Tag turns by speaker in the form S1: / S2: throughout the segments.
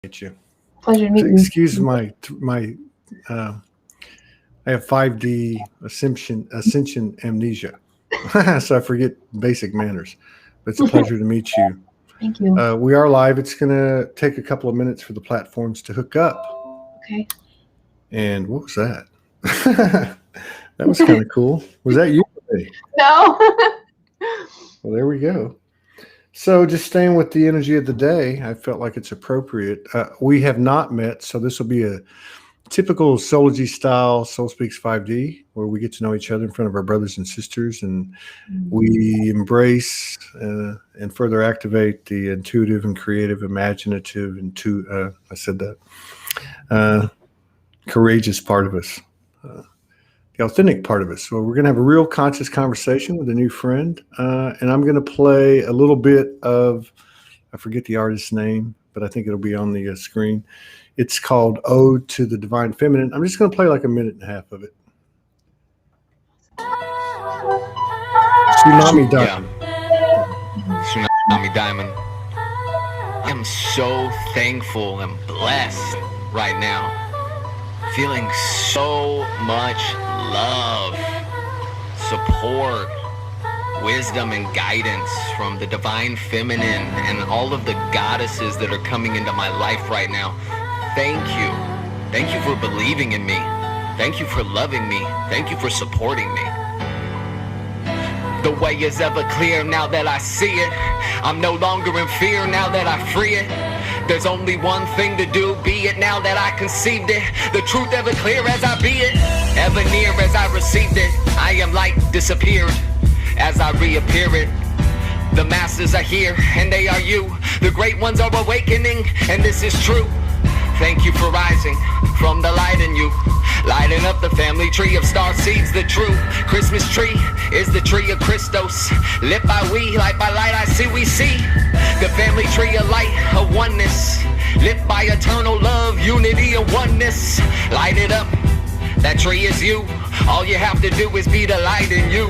S1: You.
S2: Pleasure to meet you.
S1: Excuse my I have 5D ascension amnesia, so I forget basic manners. But it's a pleasure to meet you.
S2: Thank you.
S1: We are live. It's going to take a couple of minutes for the platforms to hook up.
S2: Okay.
S1: And what was that? That was kind of cool. Was that you?
S2: No.
S1: Well, there we go. So just staying with the energy of the day, I felt like it's appropriate. We have not met, so this will be a typical Soulogy style Soul Speaks 5D, where we get to know each other in front of our brothers and sisters, and we embrace and further activate the intuitive and creative, imaginative, and courageous part of us, the authentic part of us. So we're going to have a real conscious conversation with a new friend, and I'm going to play a little bit of, I forget the artist's name, but I think it'll be on the screen. It's called Ode to the Divine Feminine. I'm just going to play like a minute and a half of it. Tsunami Diamond.
S3: Yeah. Tsunami Diamond. I'm so thankful and blessed right now. Feeling so much love, support, wisdom, and guidance from the divine feminine and all of the goddesses that are coming into my life right now. Thank you. Thank you for believing in me. Thank you for loving me. Thank you for supporting me. The way is ever clear now that I see it. I'm no longer in fear now that I free it. There's only one thing to do, be it now that I conceived it. The truth ever clear as I be it, ever near as I received it. I am light disappeared as I reappear it. The masses are here and they are you. The great ones are awakening and this is true. Thank you for rising from the light in you. Lighting up the family tree of star seeds, the true Christmas tree is the tree of Christos. Lit by we, light by light, I see we see. The family tree of light, of oneness. Lit by eternal love, unity and oneness. Light it up, that tree is you. All you have to do is be the light in you.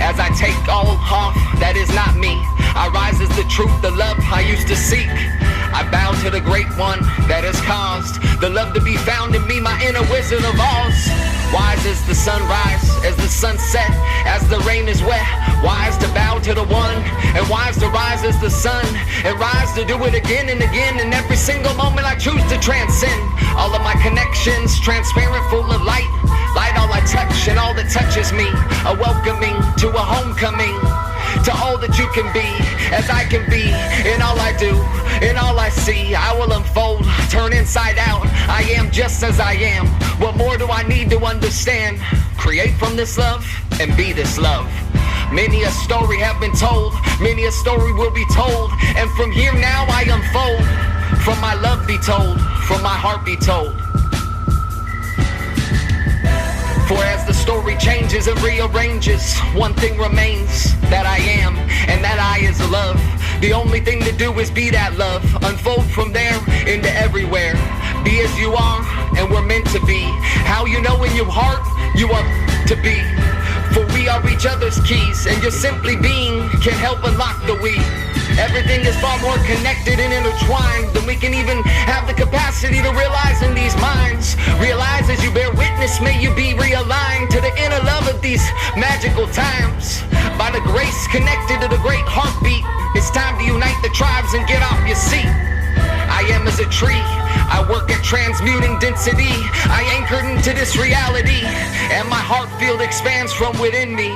S3: As I take all off, that is not me. I rise as the truth, the love I used to seek. I bow to the great one that has caused the love to be found in me, my inner wizard of Oz. Wise as the sunrise, as the sunset, as the rain is wet. Wise to bow to the one, and wise to rise as the sun, and rise to do it again and again. And every single moment I choose to transcend all of my connections, transparent, full of light. Light all I touch and all that touches me, a welcoming to a homecoming. To all that you can be, as I can be, in all I do, in all I see, I will unfold, turn inside out, I am just as I am. What more do I need to understand? Create from this love, and be this love. Many a story have been told, many a story will be told, and from here now I unfold, from my love be told, from my heart be told. For as the story changes and rearranges, one thing remains, that I am, and that I is love. The only thing to do is be that love, unfold from there into everywhere. Be as you are, and we're meant to be. How you know in your heart, you are to be. For we are each other's keys, and your simply being can help unlock the we. Everything is far more connected and intertwined than we can even have the capacity to realize in these minds. Realize as you bear witness, may you be realigned to the inner love of these magical times. By the grace connected to the great heartbeat, it's time to unite the tribes and get off your seat. I am as a tree, I work at transmuting density. I anchored into this reality, and my heart field expands from within me.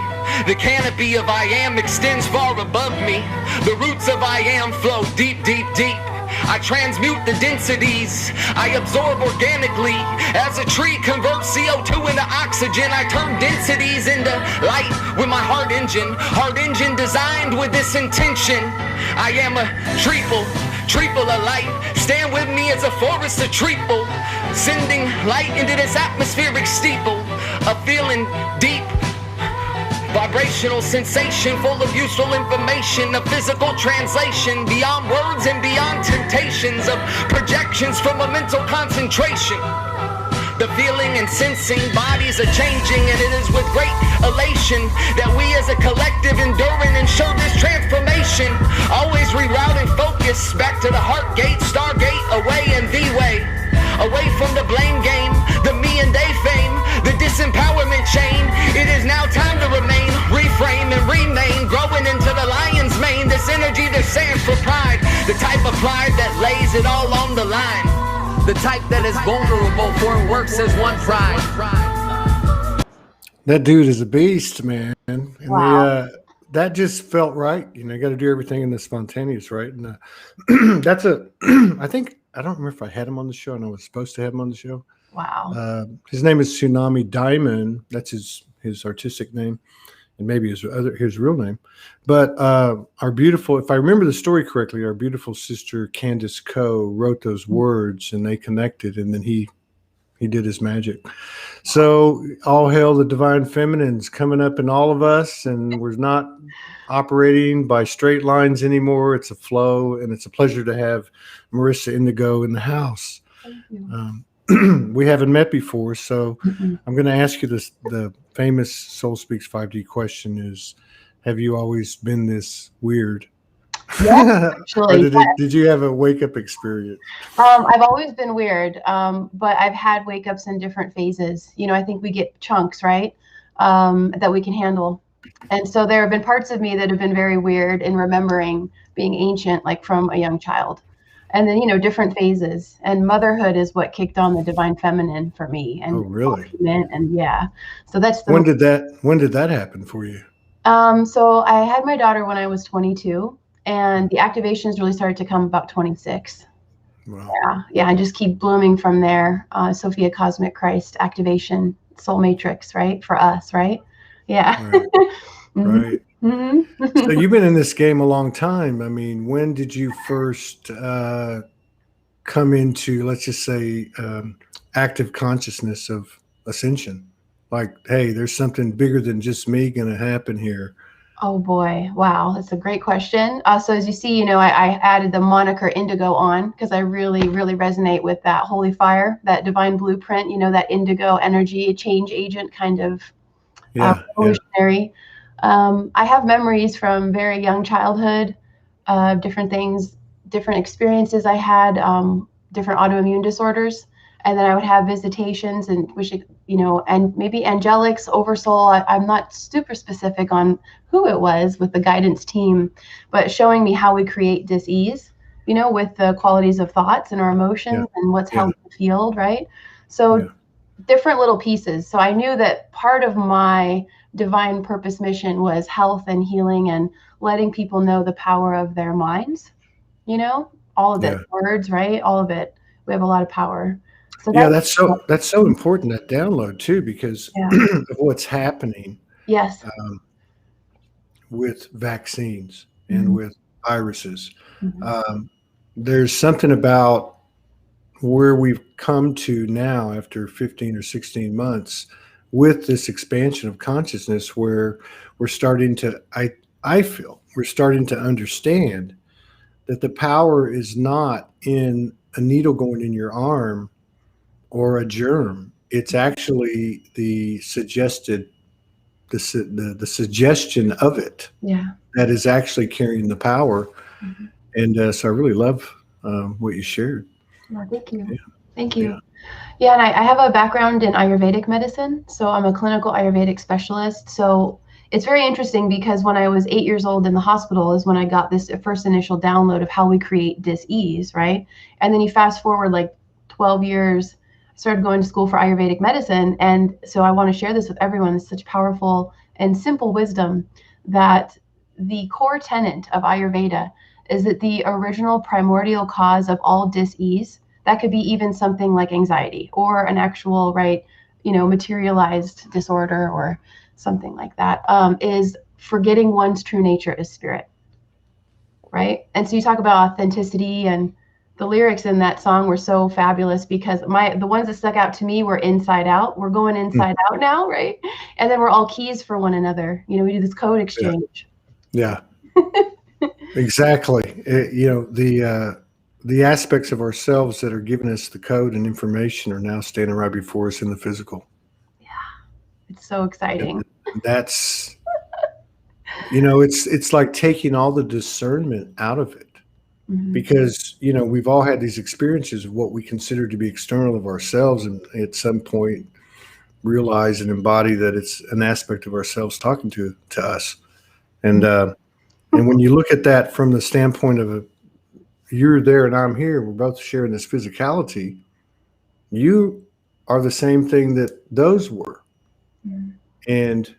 S3: The canopy of I am extends far above me. The roots of I am flow deep, deep, deep. I transmute the densities, I absorb organically. As a tree converts CO2 into oxygen, I turn densities into light with my heart engine designed with this intention. I am a triple of light. Stand with me as a forest of treble, sending light into this atmospheric steeple. A feeling deep, vibrational sensation full of useful information, a physical translation beyond words and beyond temptations of projections from a mental concentration. The feeling and sensing, bodies are changing, and it is with great elation that we as a collective enduring and show this transformation. Always rerouting focus back to the heart gate, stargate, away and the way. Away from the blame game, the me and they fame, the disempowerment chain. It is now time to remain, reframe and remain, growing into the lion's mane. This energy they're saying for pride, the type of pride that lays it all on the line. The type that is vulnerable for it works as one pride.
S1: That dude is a beast, man. And
S2: Wow.
S1: that just felt right. You know, you got to do everything in the spontaneous, right? And that's I think, I don't remember if I had him on the show, and I was supposed to have him on the show.
S2: Wow.
S1: His name is Tsunami Diamond. That's his artistic name, and maybe his real name. But our beautiful, if I remember the story correctly, our beautiful sister Candace Coe wrote those words, and they connected, and then he did his magic. So all hail the divine feminines coming up in all of us, and we're not operating by straight lines anymore. It's a flow, and it's a pleasure to have Merissa Indigo in the house.
S2: Thank you.
S1: We haven't met before, so
S2: Mhm.
S1: I'm going to ask you this. The famous Soul Speaks 5D question is, have you always been this weird?
S2: Yeah,
S1: Or
S2: actually.
S1: did you have a wake-up experience?
S2: I've always been weird, but I've had wake-ups in different phases. You know, I think we get chunks, right, that we can handle. And so there have been parts of me that have been very weird in remembering being ancient, like from a young child. And then, you know, different phases. And motherhood is what kicked on the divine feminine for me. And
S1: Oh, really?
S2: And yeah, so that's the.
S1: When did that happen for you?
S2: So I had my daughter when I was 22, and the activations really started to come about 26.
S1: Wow.
S2: Yeah, I just keep blooming from there. Sophia Cosmic Christ activation, soul matrix, right? For us, right? Yeah.
S1: Right.
S2: Mhm.
S1: Right.
S2: Mhm.
S1: So you've been in this game a long time. I mean, when did you first come into, let's just say, active consciousness of ascension? Like, hey, there's something bigger than just me going to happen here.
S2: Oh boy, wow, that's a great question. So as you see, you know, I added the moniker Indigo on because I really, really resonate with that holy fire, that divine blueprint, you know, that indigo energy, change agent kind of
S1: Yeah.
S2: evolutionary. I have memories from very young childhood, different things, different experiences I had, different autoimmune disorders. And then I would have visitations and you know, and maybe angelics, oversoul. I'm not super specific on who it was with the guidance team, but showing me how we create dis-ease, you know, with the qualities of thoughts and our emotions and what's held in the field, right? So different little pieces. So I knew that part of my divine purpose mission was health and healing and letting people know the power of their minds, you know, all of it, words, right? All of it. We have a lot of power. So
S1: that's so important, that download too, because of what's happening
S2: yes.
S1: with vaccines and with viruses. There's something about where we've come to now after 15 or 16 months with this expansion of consciousness, where we're starting to, I feel we're starting to understand that the power is not in a needle going in your arm or a germ. It's actually the suggestion of it that is actually carrying the power. And so I really love what you shared.
S2: Oh, thank you. Thank you. Yeah, and I have a background in Ayurvedic medicine, so I'm a clinical Ayurvedic specialist. So it's very interesting because when I was 8 years old in the hospital is when I got this first initial download of how we create dis-ease, right? And then you fast forward like 12 years, started going to school for Ayurvedic medicine. And so I want to share this with everyone. It's such powerful and simple wisdom that the core tenet of Ayurveda is that the original primordial cause of all dis-ease, that could be even something like anxiety or an actual, right, you know, materialized disorder or something like that, is forgetting one's true nature as spirit, right? And so you talk about authenticity, and the lyrics in that song were so fabulous because the ones that stuck out to me were inside out. We're going inside out now, right? And then we're all keys for one another. You know, we do this code exchange.
S1: Yeah. Exactly. You know, the aspects of ourselves that are giving us the code and information are now standing right before us in the physical.
S2: Yeah, it's so exciting.
S1: And that's, it's like taking all the discernment out of it. Because, we've all had these experiences of what we consider to be external of ourselves, and at some point realize and embody that it's an aspect of ourselves talking to us. And when you look at that from the standpoint of you're there and I'm here, we're both sharing this physicality, you are the same thing that those were. And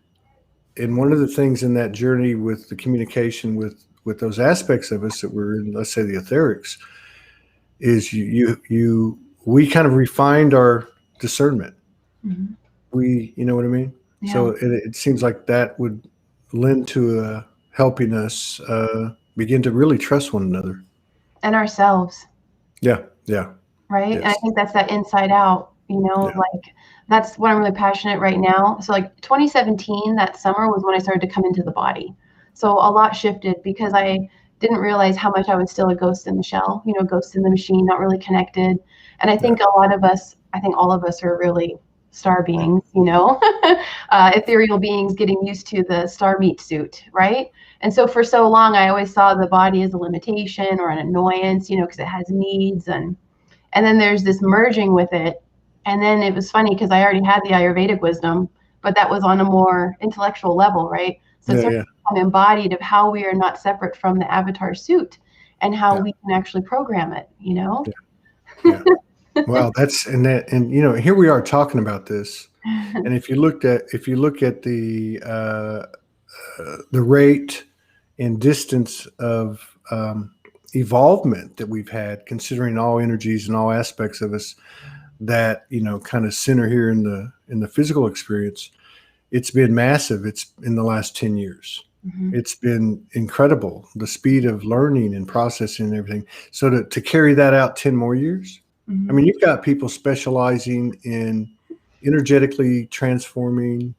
S1: one of the things in that journey with the communication with those aspects of us that were in, let's say, the etherics, is we kind of refined our discernment. You know what I mean? Yeah. So it seems like that would lend to helping us begin to really trust one another.
S2: And ourselves.
S1: Yeah.
S2: Right?
S1: Yes.
S2: And I think that's that inside out, like that's what I'm really passionate right now. So like 2017, that summer was when I started to come into the body. So a lot shifted because I didn't realize how much I was still a ghost in the shell, ghost in the machine, not really connected. And I think all of us are really star beings, ethereal beings getting used to the star meat suit, right? And so for so long, I always saw the body as a limitation or an annoyance, because it has needs. And then there's this merging with it. And then it was funny because I already had the Ayurvedic wisdom, but that was on a more intellectual level, right? So I'm embodied of how we are not separate from the avatar suit and how we can actually program it, Yeah.
S1: Wow, here we are talking about this. And if you look at the rate and distance of evolvement that we've had, considering all energies and all aspects of us that kind of center here in the physical experience, it's been massive. It's in the last 10 years. It's been incredible, the speed of learning and processing and everything. So to carry that out 10 more years, I mean, you've got people specializing in energetically transforming,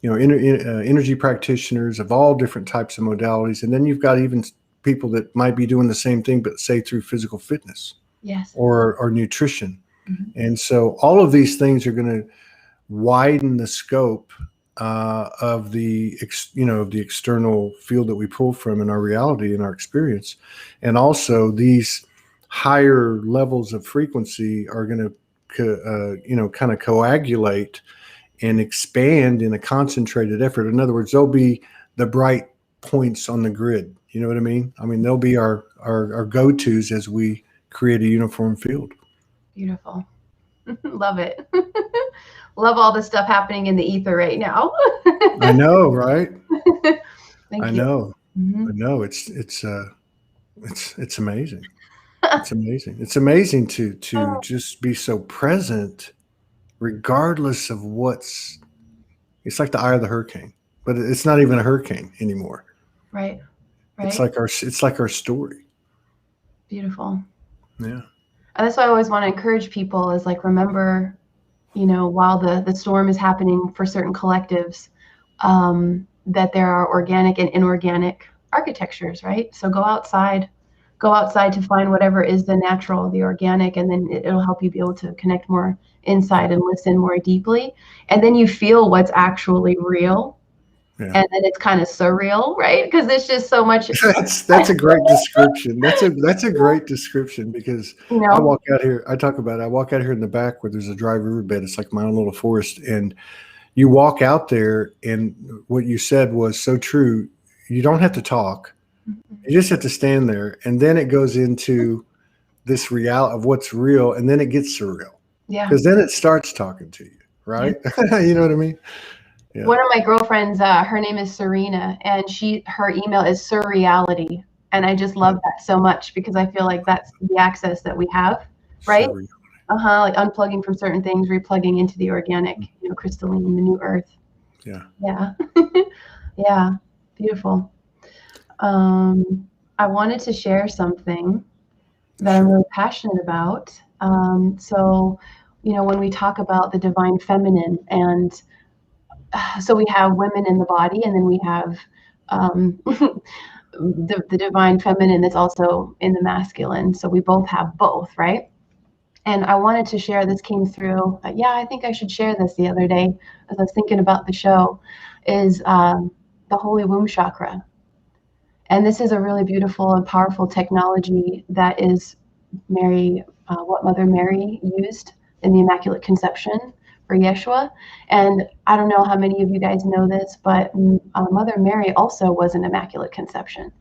S1: energy practitioners of all different types of modalities. And then you've got even people that might be doing the same thing, but say through physical fitness or nutrition. And so all of these things are going to widen the scope of the external field that we pull from in our reality and our experience. And also these higher levels of frequency are going to kind of coagulate and expand in a concentrated effort. In other words, they'll be the bright points on the grid. You know what I mean? I mean, they'll be our go-tos as we create a uniform field.
S2: Beautiful. Love it. Love all the stuff happening in the ether right now.
S1: I know, right?
S2: Thank
S1: I
S2: you.
S1: know. I know. It's amazing. It's amazing. It's amazing to just be so present, regardless of it's like the eye of the hurricane, but it's not even a hurricane anymore.
S2: Right.
S1: It's like our story.
S2: Beautiful.
S1: Yeah.
S2: And that's why I always want to encourage people is like, remember, while the storm is happening for certain collectives, that there are organic and inorganic architectures, right? So go outside to find whatever is the natural, the organic, and then it'll help you be able to connect more inside and listen more deeply. And then you feel what's actually real. Yeah. And then it's kind of surreal, right? Because there's just so much.
S1: That's a great description. That's a great description because I walk out here. I walk out here in the back where there's a dry riverbed. It's like my own little forest, and you walk out there, and what you said was so true. You don't have to talk. You just have to stand there, and then it goes into this reality of what's real, and then it gets surreal.
S2: Yeah.
S1: Because then it starts talking to you, right? Yeah. You know what I mean? Yeah.
S2: One of my girlfriends, her name is Serena, and her email is Surreality, and I just love that so much because I feel like that's the access that we have, right? Like unplugging from certain things, replugging into the organic, crystalline, the new earth.
S1: Yeah.
S2: Yeah. Yeah. Beautiful. I wanted to share something that I'm really passionate about. So, when we talk about the divine feminine, and so we have women in the body, and then we have the divine feminine that's also in the masculine. So we both have both, right? And I wanted to share, this came through, yeah, I think I should share this the other day as I was thinking about the show, is the holy womb chakra. And this is a really beautiful and powerful technology that is what Mother Mary used in the Immaculate Conception for Yeshua. And I don't know how many of you guys know this, but Mother Mary also was an Immaculate Conception.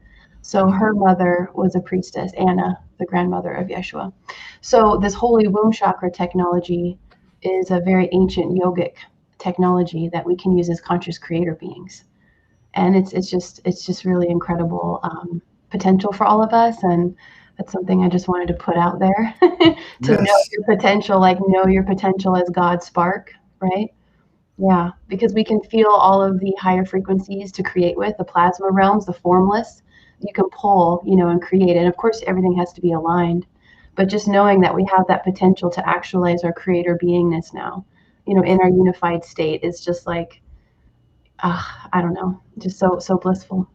S2: So her mother was a priestess, Anna, the grandmother of Yeshua. So this holy womb chakra technology is a very ancient yogic technology that we can use as conscious creator beings. And it's just really incredible potential for all of us. And that's something I just wanted to put out there to know your potential, like know your potential as God's spark, right? Yeah, because we can feel all of the higher frequencies to create with, the plasma realms, the formless. You can pull, and create. And of course, everything has to be aligned. But just knowing that we have that potential to actualize our creator beingness now, in our unified state is just like, I don't know, just so blissful.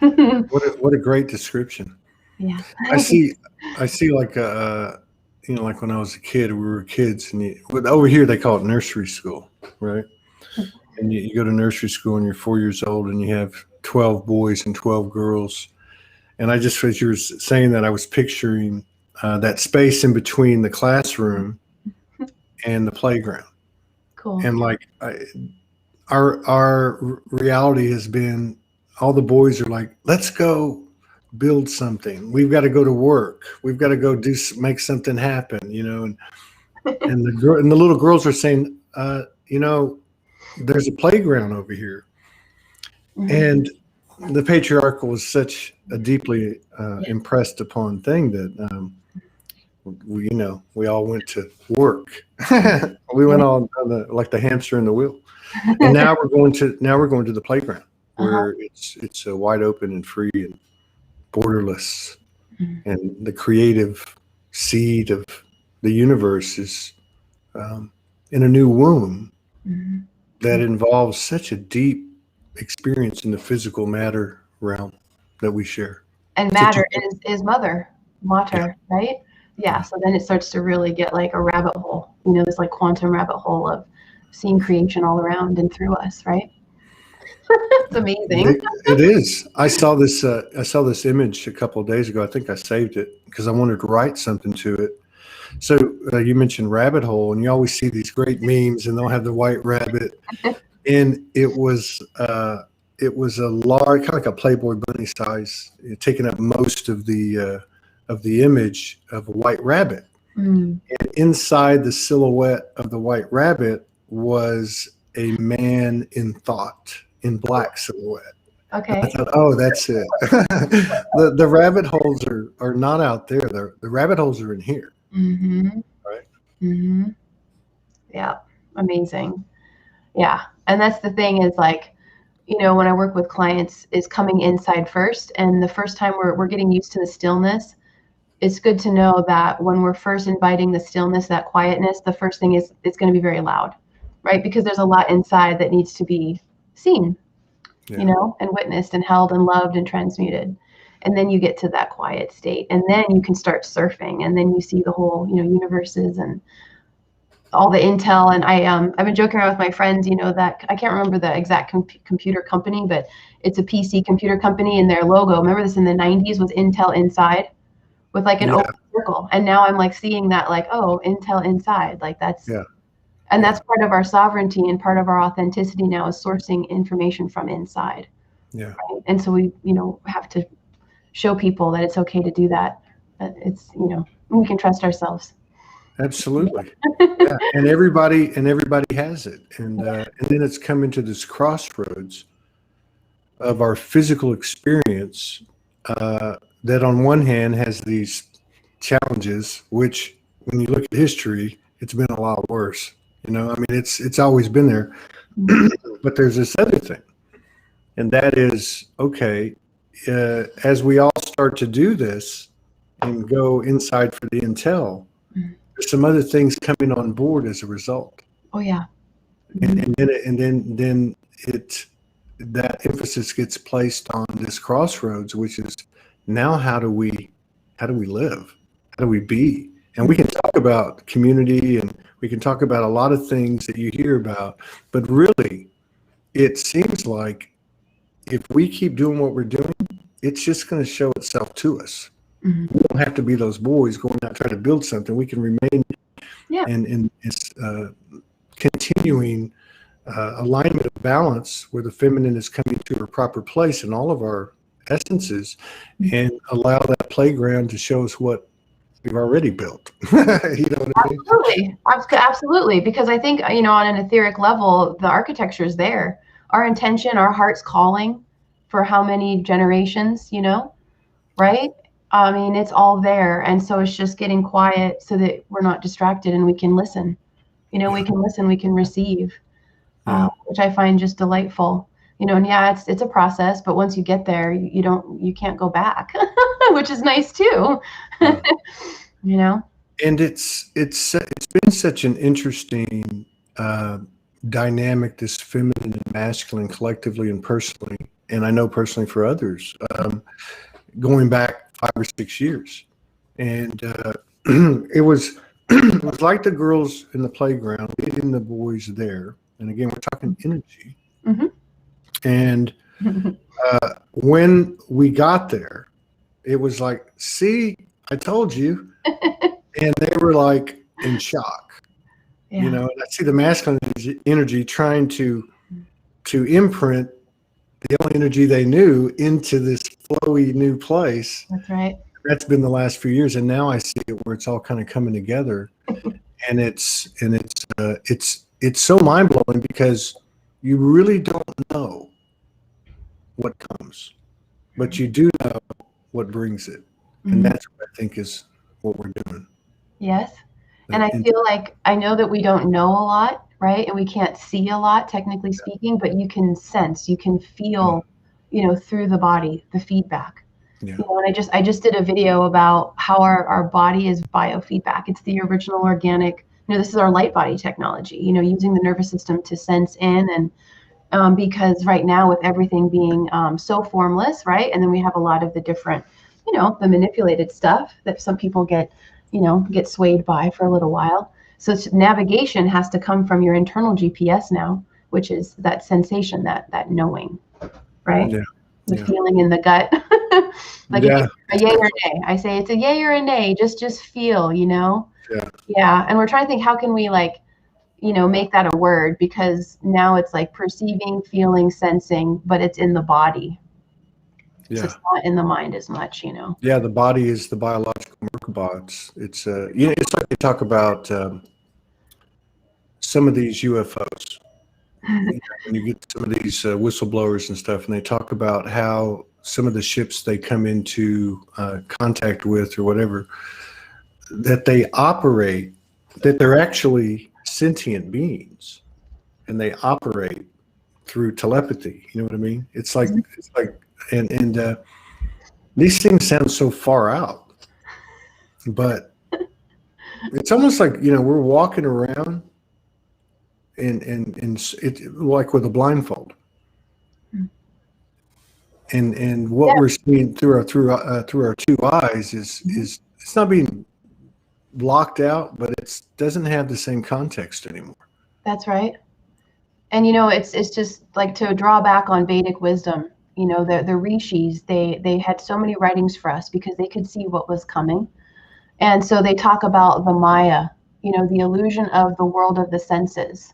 S1: What a great description.
S2: Yeah.
S1: I see like like when I was a kid, we were kids, and over here they call it nursery school, right? And you go to nursery school and you're 4 years old and you have 12 boys and 12 girls. And I just, as you were saying that, I was picturing that space in between the classroom and the playground.
S2: Cool.
S1: And like our reality has been, all the boys are like, let's go build something. We've got to go to work. We've got to go make something happen, and the little girls are saying, there's a playground over here. Mm-hmm. And the patriarchal was such a deeply impressed upon thing that we all went to work. We went on like the hamster in the wheel. And now we're going to the playground where it's wide open and free and borderless. Mm-hmm. And the creative seed of the universe is in a new womb. Mm-hmm. That involves such a deep experience in the physical matter realm that we share.
S2: And matter is matter, right? Yeah. So then it starts to really get like a rabbit hole, this like quantum rabbit hole of seeing creation all around and through us, right? It's amazing.
S1: It is. I saw this image a couple of days ago. I think I saved it because I wanted to write something to it. So you mentioned rabbit hole, and you always see these great memes, and they'll have the white rabbit, and it was a large, kind of like a Playboy bunny size, taking up most of the image of a white rabbit. Mm. And inside the silhouette of the white rabbit was a man in thought, in black silhouette.
S2: Okay.
S1: I thought, oh, that's it. the rabbit holes are not out there. The rabbit holes are in here.
S2: Mm-hmm.
S1: Right.
S2: Mm-hmm. Yeah. Amazing. Yeah. And that's the thing is like, when I work with clients is coming inside first. And the first time we're getting used to the stillness, it's good to know that when we're first inviting the stillness, that quietness, the first thing is it's going to be very loud, right? Because there's a lot inside that needs to be seen, and witnessed and held and loved and transmuted. And then you get to that quiet state, and then you can start surfing, and then you see the whole, universes and all the intel. And I've been joking around with my friends, that I can't remember the exact computer company, but it's a PC computer company, and their logo, remember this in the 90s, was Intel Inside with like an open circle. And now I'm like seeing that like, oh, Intel Inside, like that's, and that's part of our sovereignty and part of our authenticity now is sourcing information from inside.
S1: Yeah.
S2: Right? And so we, have to show people that it's okay to do that. That it's, we can trust ourselves.
S1: Absolutely. Yeah. And everybody has it. And then it's coming to this crossroads of our physical experience that on one hand has these challenges, which when you look at history, it's been a lot worse. It's always been there. But there's this other thing. And that is, okay, as we all start to do this and go inside for the intel, there's some other things coming on board as a result.
S2: Oh yeah.
S1: And then it that emphasis gets placed on this crossroads, which is now how do we live? How do we be? And we can talk about community and we can talk about a lot of things that you hear about, but really it seems like if we keep doing what we're doing, it's just going to show itself to us. We don't have to be those boys going out trying to build something. We can remain in this continuing alignment of balance where the feminine is coming to her proper place in all of our essences, and allow that playground to show us what we've already built. You know what I mean?
S2: Absolutely. Absolutely. Because I think, you know, on an etheric level, the architecture is there. Our intention, our heart's calling for how many generations, you know, right? I mean, it's all there. And so it's just getting quiet so that we're not distracted and we can listen. You know, we can listen, we can receive, which I find just delightful. You know, and it's a process, but once you get there, you can't go back, which is nice too. You know.
S1: And it's been such an interesting dynamic, this feminine and masculine, collectively and personally, and I know personally for others, going back 5 or 6 years, and it was like the girls in the playground leading the boys there, and again we're talking energy. And when we got there, it was like, see, I told you. And they were like in shock, you know, and I see the masculine energy trying to imprint the only energy they knew into this flowy new place.
S2: That's right.
S1: That's been the last few years. And now I see it where it's all kind of coming together, and it's so mind blowing because you really don't know what comes, but you do know what brings it. And that's what I think is what we're doing.
S2: Yes. And I feel like I know that we don't know a lot, right? And we can't see a lot, technically speaking, but you can sense, you can feel, you know, through the body, the feedback. You know, and I just did a video about how our body is biofeedback. It's the original organic, you know, this is our light body technology, you know, using the nervous system to sense in. And because right now with everything being so formless, right? And then we have a lot of the different, you know, the manipulated stuff that some people get swayed by for a little while. So navigation has to come from your internal GPS now, which is that sensation, that knowing, right? The feeling in the gut. Like a yay or nay. I say it's a yay or a nay. Just feel, you know? And we're trying to think, how can we make that a word? Because now it's like perceiving, feeling, sensing, but it's in the body. So it's not in the mind as much, you know. Yeah,
S1: the body is the biological Merkaba. It's you know, it's like they talk about some of these UFOs. When you get some of these whistleblowers and stuff, and they talk about how some of the ships they come into contact with or whatever, that they operate, that they're actually sentient beings, and they operate through telepathy. You know what I mean? It's like and these things sound so far out, but it's almost like, you know, we're walking around and it like with a blindfold, and what we're seeing through our two eyes is it's not being blocked out, but it doesn't have the same context anymore.
S2: That's right. And you know, it's just like, to draw back on Vedic wisdom, you know, the rishis, they had so many writings for us because they could see what was coming. And so they talk about the Maya, you know, the illusion of the world of the senses,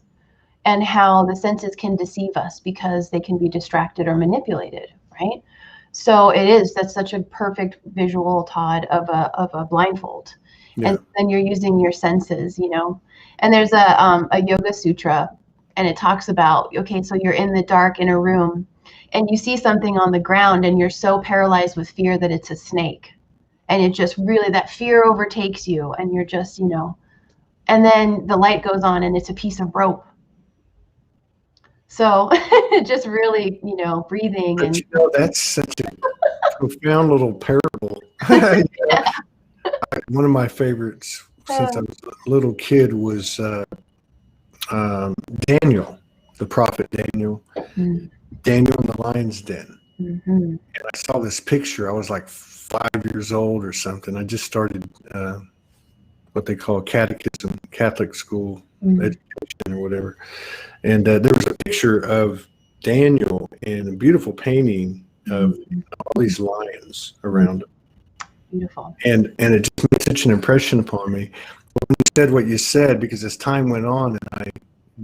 S2: and how the senses can deceive us because they can be distracted or manipulated, right? So that's such a perfect visual, Todd, of a blindfold. And then you're using your senses, you know. And there's a yoga sutra, and it talks about, okay, so you're in the dark in a room and you see something on the ground and you're so paralyzed with fear that it's a snake. And it just really, that fear overtakes you and you're just, you know, and then the light goes on and it's a piece of rope. So just really, you know, breathing.
S1: But
S2: and
S1: you know, that's such a profound little parable. One of my favorites since I was a little kid was Daniel, the prophet Daniel. Daniel in the Lion's Den.
S2: Mm-hmm.
S1: And I saw this picture. I was like 5 years old or something. I just started what they call catechism, Catholic school education or whatever. And there was a picture of Daniel and a beautiful painting of all these lions around him.
S2: Beautiful.
S1: And it just made such an impression upon me. When you said what you said, because as time went on and I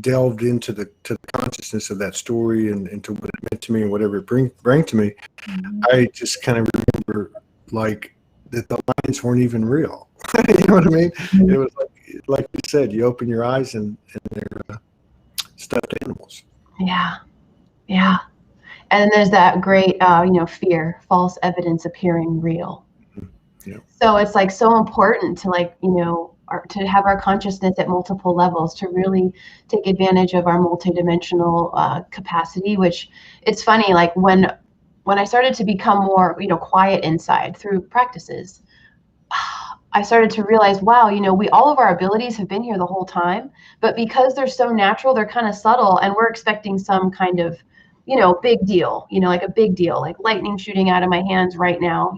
S1: delved into the consciousness of that story and into what it meant to me and whatever it bring to me, I just kind of remember like that the lions weren't even real. You know what I mean? It was like you said, you open your eyes and they're stuffed animals.
S2: Yeah. Yeah. And then there's that great, fear, false evidence appearing real.
S1: Yeah.
S2: So it's like so important to to have our consciousness at multiple levels, to really take advantage of our multidimensional capacity, which it's funny, like when I started to become more, quiet inside through practices, I started to realize, wow, all of our abilities have been here the whole time, but because they're so natural, they're kind of subtle, and we're expecting some kind of, big deal, like a big deal, like lightning shooting out of my hands right now,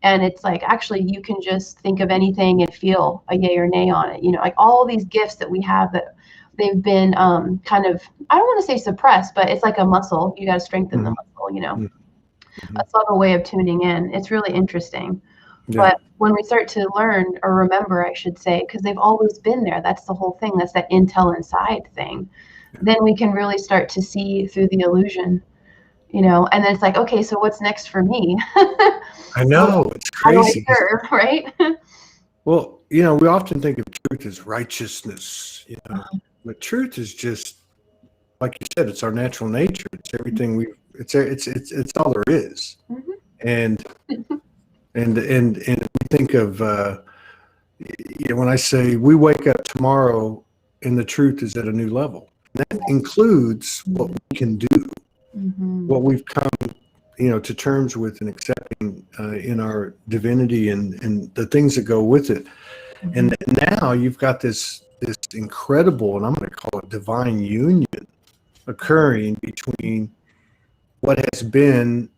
S2: and it's like, actually, you can just think of anything and feel a yay or nay on it, like all these gifts that we have that they've been kind of, I don't want to say suppressed, but it's like a muscle. You got to strengthen the muscle, a subtle way of tuning in. It's really interesting. Yeah. But when we start to learn or remember, I should say, because they've always been there, that's the whole thing. That's that intel inside thing. Yeah. Then we can really start to see through the illusion, and then it's like, okay, so what's next for me?
S1: I know, it's crazy.
S2: How do I serve, right?
S1: Well, we often think of truth as righteousness, but truth is just, like you said, it's our natural nature. It's everything it's all there is. Mm-hmm. And we think of, when I say we wake up tomorrow and the truth is at a new level, that includes what we can do, what we've come, to terms with and accepting in our divinity and the things that go with it. And now you've got this incredible, and I'm going to call it divine union, occurring between what has been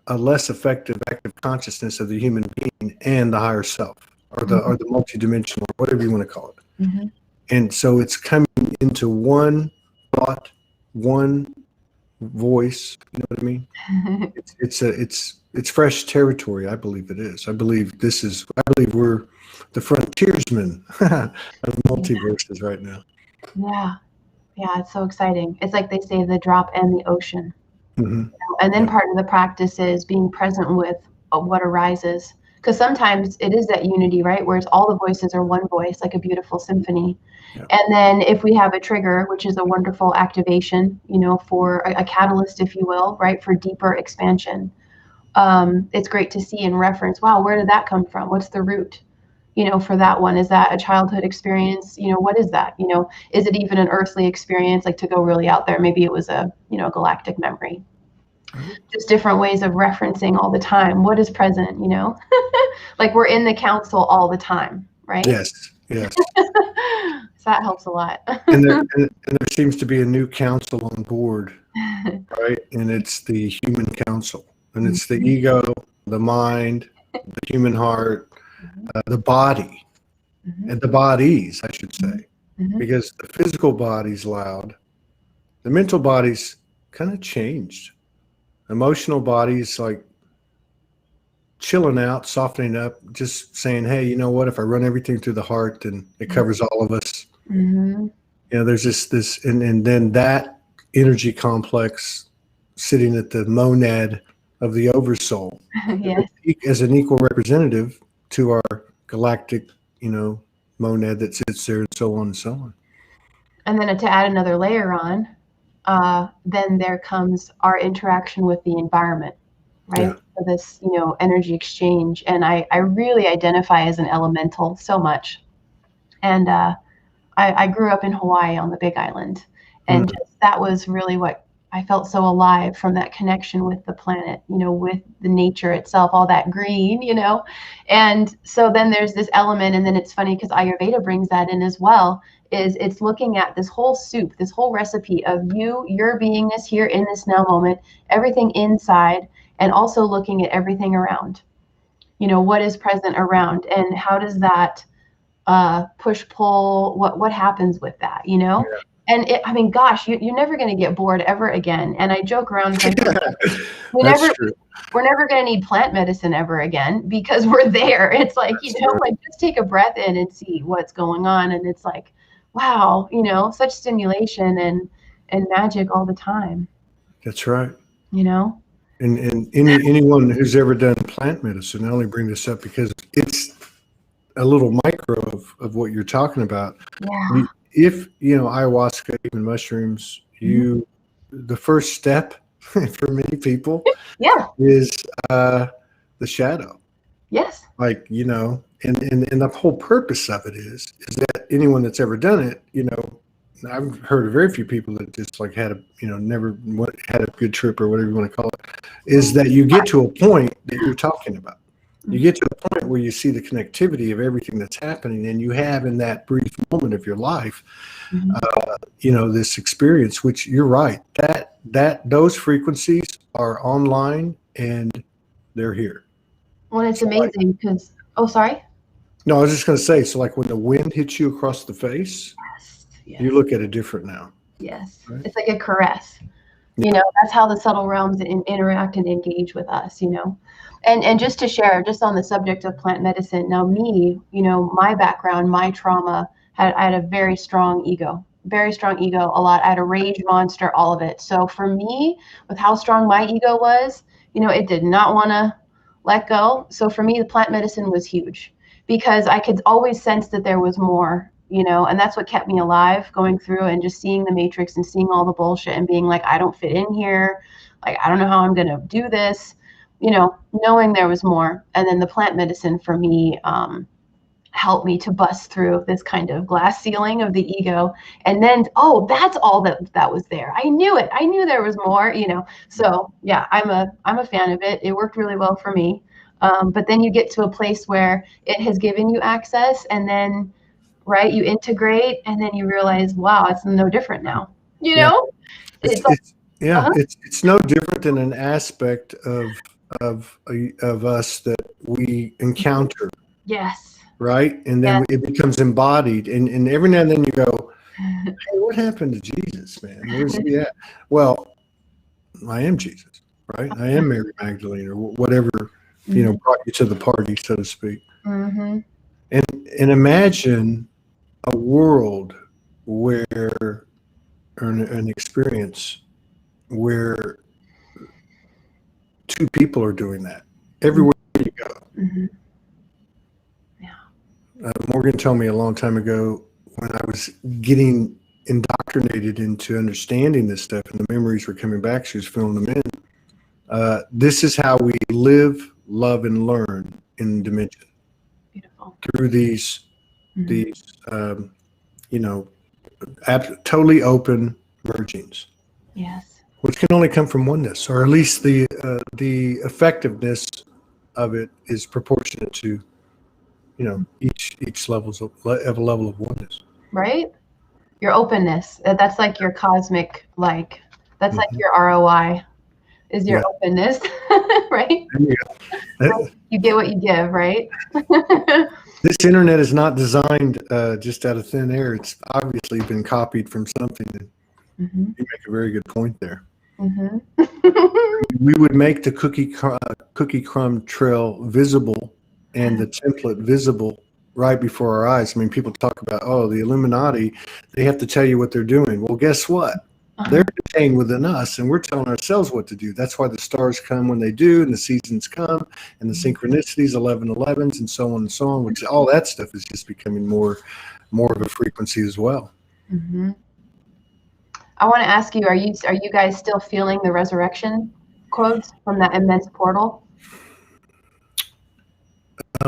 S1: a less effective active consciousness of the human being and the higher self, or the multidimensional, whatever you want to call it. And so it's coming into one thought, one voice. You know what I mean? It's fresh territory. I believe it is. I believe we're the frontiersmen of multiverses right now.
S2: Yeah, it's so exciting. It's like they say, the drop and the ocean. And then part of the practice is being present with what arises, because sometimes it is that unity, right, whereas all the voices are one voice, like a beautiful symphony. And then if we have a trigger, which is a wonderful activation, for a catalyst, if you will, right, for deeper expansion, it's great to see and reference, wow, where did that come from? What's the root, for that one? Is that a childhood experience? What is that? Is it even an earthly experience, like to go really out there? Maybe it was a, galactic memory. Just different ways of referencing all the time. What is present, like we're in the council all the time, right?
S1: Yes.
S2: So that helps a lot.
S1: and there seems to be a new council on board, right? And it's the human council, and it's the ego, the mind, the human heart, the body, and the bodies, I should say, because the physical body's loud, the mental body's kind of changed. Emotional body's like chilling out, softening up, just saying, hey, you know what? If I run everything through the heart, then it covers all of us. There's this, and then that energy complex sitting at the monad of the oversoul, as an equal representative to our galactic, monad that sits there, and so on and so on.
S2: And then to add another layer on, then there comes our interaction with the environment, right? So this, energy exchange. And I really identify as an elemental so much. And I grew up in Hawaii on the Big Island. And just, that was really what I felt so alive from that connection with the planet, with the nature itself, all that green, And so then there's this element, and then it's funny because Ayurveda brings that in as well, is it's looking at this whole soup, this whole recipe of your beingness here in this now moment, everything inside, and also looking at everything around, what is present around, and how does that push pull, what happens with that,
S1: Yeah.
S2: And I mean, gosh, you're never going to get bored ever again. And I joke around sometimes,
S1: That's true.
S2: we're never going to need plant medicine ever again because we're there. It's like, like just take a breath in and see what's going on. And it's like, wow, such stimulation and magic all the time.
S1: That's right.
S2: And
S1: anyone who's ever done plant medicine, I only bring this up because it's a little micro of what you're talking about.
S2: Yeah.
S1: If ayahuasca, even mushrooms, the first step for many people is the shadow.
S2: Yes.
S1: Like, and the whole purpose of it is that anyone that's ever done it, I've heard of very few people that just like had never had a good trip or whatever you want to call it, is that you get to a point that you're talking about. You get to a point where you see the connectivity of everything that's happening, and you have in that brief moment of your life, this experience, which you're right, that those frequencies are online and they're here.
S2: Well, it's amazing because, sorry.
S1: No, I was just going to say, so like when the wind hits you across the face,
S2: yes.
S1: You look at it different now.
S2: Yes.
S1: Right?
S2: It's like a caress. That's how the subtle realms interact and engage with us, And just to share, just on the subject of plant medicine, now me, my background, my trauma, I had a very strong ego, a lot. I had a rage monster, all of it. So for me, with how strong my ego was, it did not want to let go. So for me, the plant medicine was huge because I could always sense that there was more, and that's what kept me alive going through and just seeing the matrix and seeing all the bullshit and being like, I don't fit in here. Like, I don't know how I'm going to do this. Knowing there was more. And then the plant medicine for me helped me to bust through this kind of glass ceiling of the ego. And then, that's all that was there. I knew it. I knew there was more, So yeah, I'm a fan of it. It worked really well for me. But then you get to a place where it has given you access, and then, right, you integrate, and then you realize, wow, it's no different now.
S1: It's no different than an aspect of us that we encounter.
S2: Yes.
S1: Right. And then it becomes embodied. And every now and then you go, hey, what happened to Jesus, man? Where's he at? Well, I am Jesus, right? I am Mary Magdalene or whatever, brought you to the party, so to speak.
S2: Mm-hmm.
S1: And imagine a world where, or an experience where two people are doing that everywhere you go.
S2: Mm-hmm.
S1: Morgan told me a long time ago when I was getting indoctrinated into understanding this stuff and the memories were coming back, she was filling them in. This is how we live, love, and learn in dimension.
S2: Beautiful.
S1: Through these totally open mergings.
S2: Yes.
S1: Which can only come from oneness, or at least the effectiveness of it is proportionate to, each levels of a level of oneness.
S2: Right. Your openness. That's like your cosmic, like your ROI is your openness, right? You get what you give, right?
S1: This internet is not designed just out of thin air. It's obviously been copied from something.
S2: Mm-hmm.
S1: You make a very good point there.
S2: Mm-hmm.
S1: We would make the cookie crumb trail visible and the template visible right before our eyes. I mean, people talk about, the Illuminati, they have to tell you what they're doing. Well, guess what? They're contained within us, and we're telling ourselves what to do. That's why the stars come when they do, and the seasons come, and the synchronicities, 1111s, and so on and so on, which all that stuff is just becoming more of a frequency as well.
S2: Mm-hmm. I want to ask you, are you guys still feeling the resurrection quotes from that immense portal?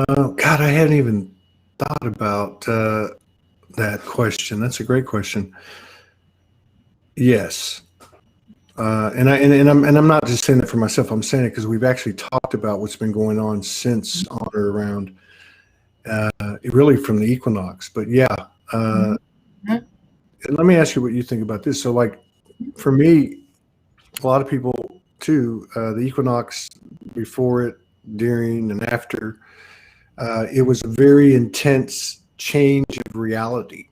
S1: God, I hadn't even thought about that question. That's a great question. Yes. I'm not just saying that for myself. I'm saying it because we've actually talked about what's been going on since on or around, really from the equinox. But yeah, and let me ask you what you think about this. So, like, for me, a lot of people too, the equinox, before it, during, and after, it was a very intense change of reality.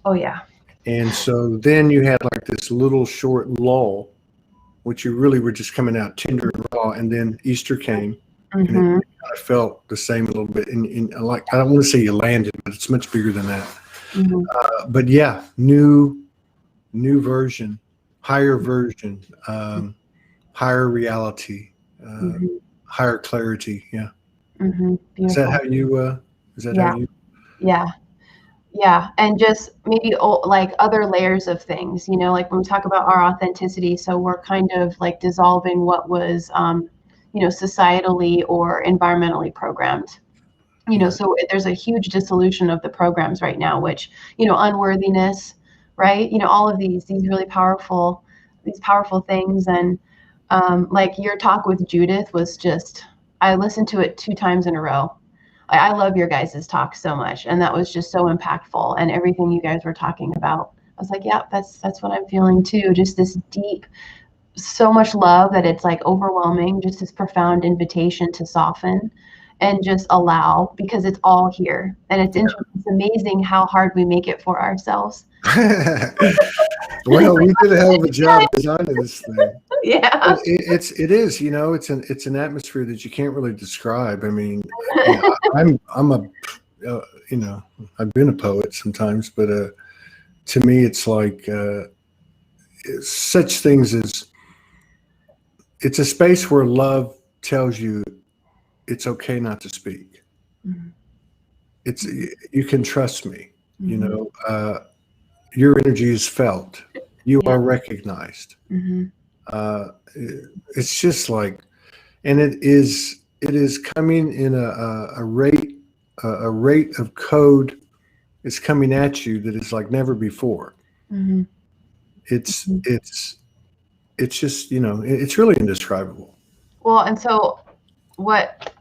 S2: Oh yeah.
S1: And so then you had like this little short lull, which you really were just coming out tender and raw, and then Easter came, and it kind of felt the same a little bit. And like, I don't want to say you landed, but it's much bigger than that. But yeah, new version, higher version, higher reality, higher clarity. Yeah. Is that how you? Is that how you?
S2: Yeah, and just maybe like other layers of things, you know, like when we talk about our authenticity, so we're kind of like dissolving what was, you know, societally or environmentally programmed, you know, so there's a huge dissolution of the programs right now, which, you know, unworthiness, right? You know, all of these really powerful things. And like your talk with Judith was just, I listened to it 2 times in a row. I love your guys' talk so much, and that was just so impactful. And everything you guys were talking about, I was like, yeah, that's what I'm feeling too. Just this deep, so much love that it's like overwhelming. Just this profound invitation to soften and just allow, because it's all here. And it's amazing how hard we make it for ourselves.
S1: Well, we did a hell of a job designing this thing.
S2: Yeah,
S1: it is, you know, it's an atmosphere that you can't really describe. I mean, you know, I'm a you know, I've been a poet sometimes, but to me it's like such things as, it's a space where love tells you it's okay not to speak. It's, you can trust me, you know, your energy is felt, you are recognized. It's just like, and it is coming in a rate of code is coming at you that is like never before. It's just, you know, it's really indescribable.
S2: well, and so what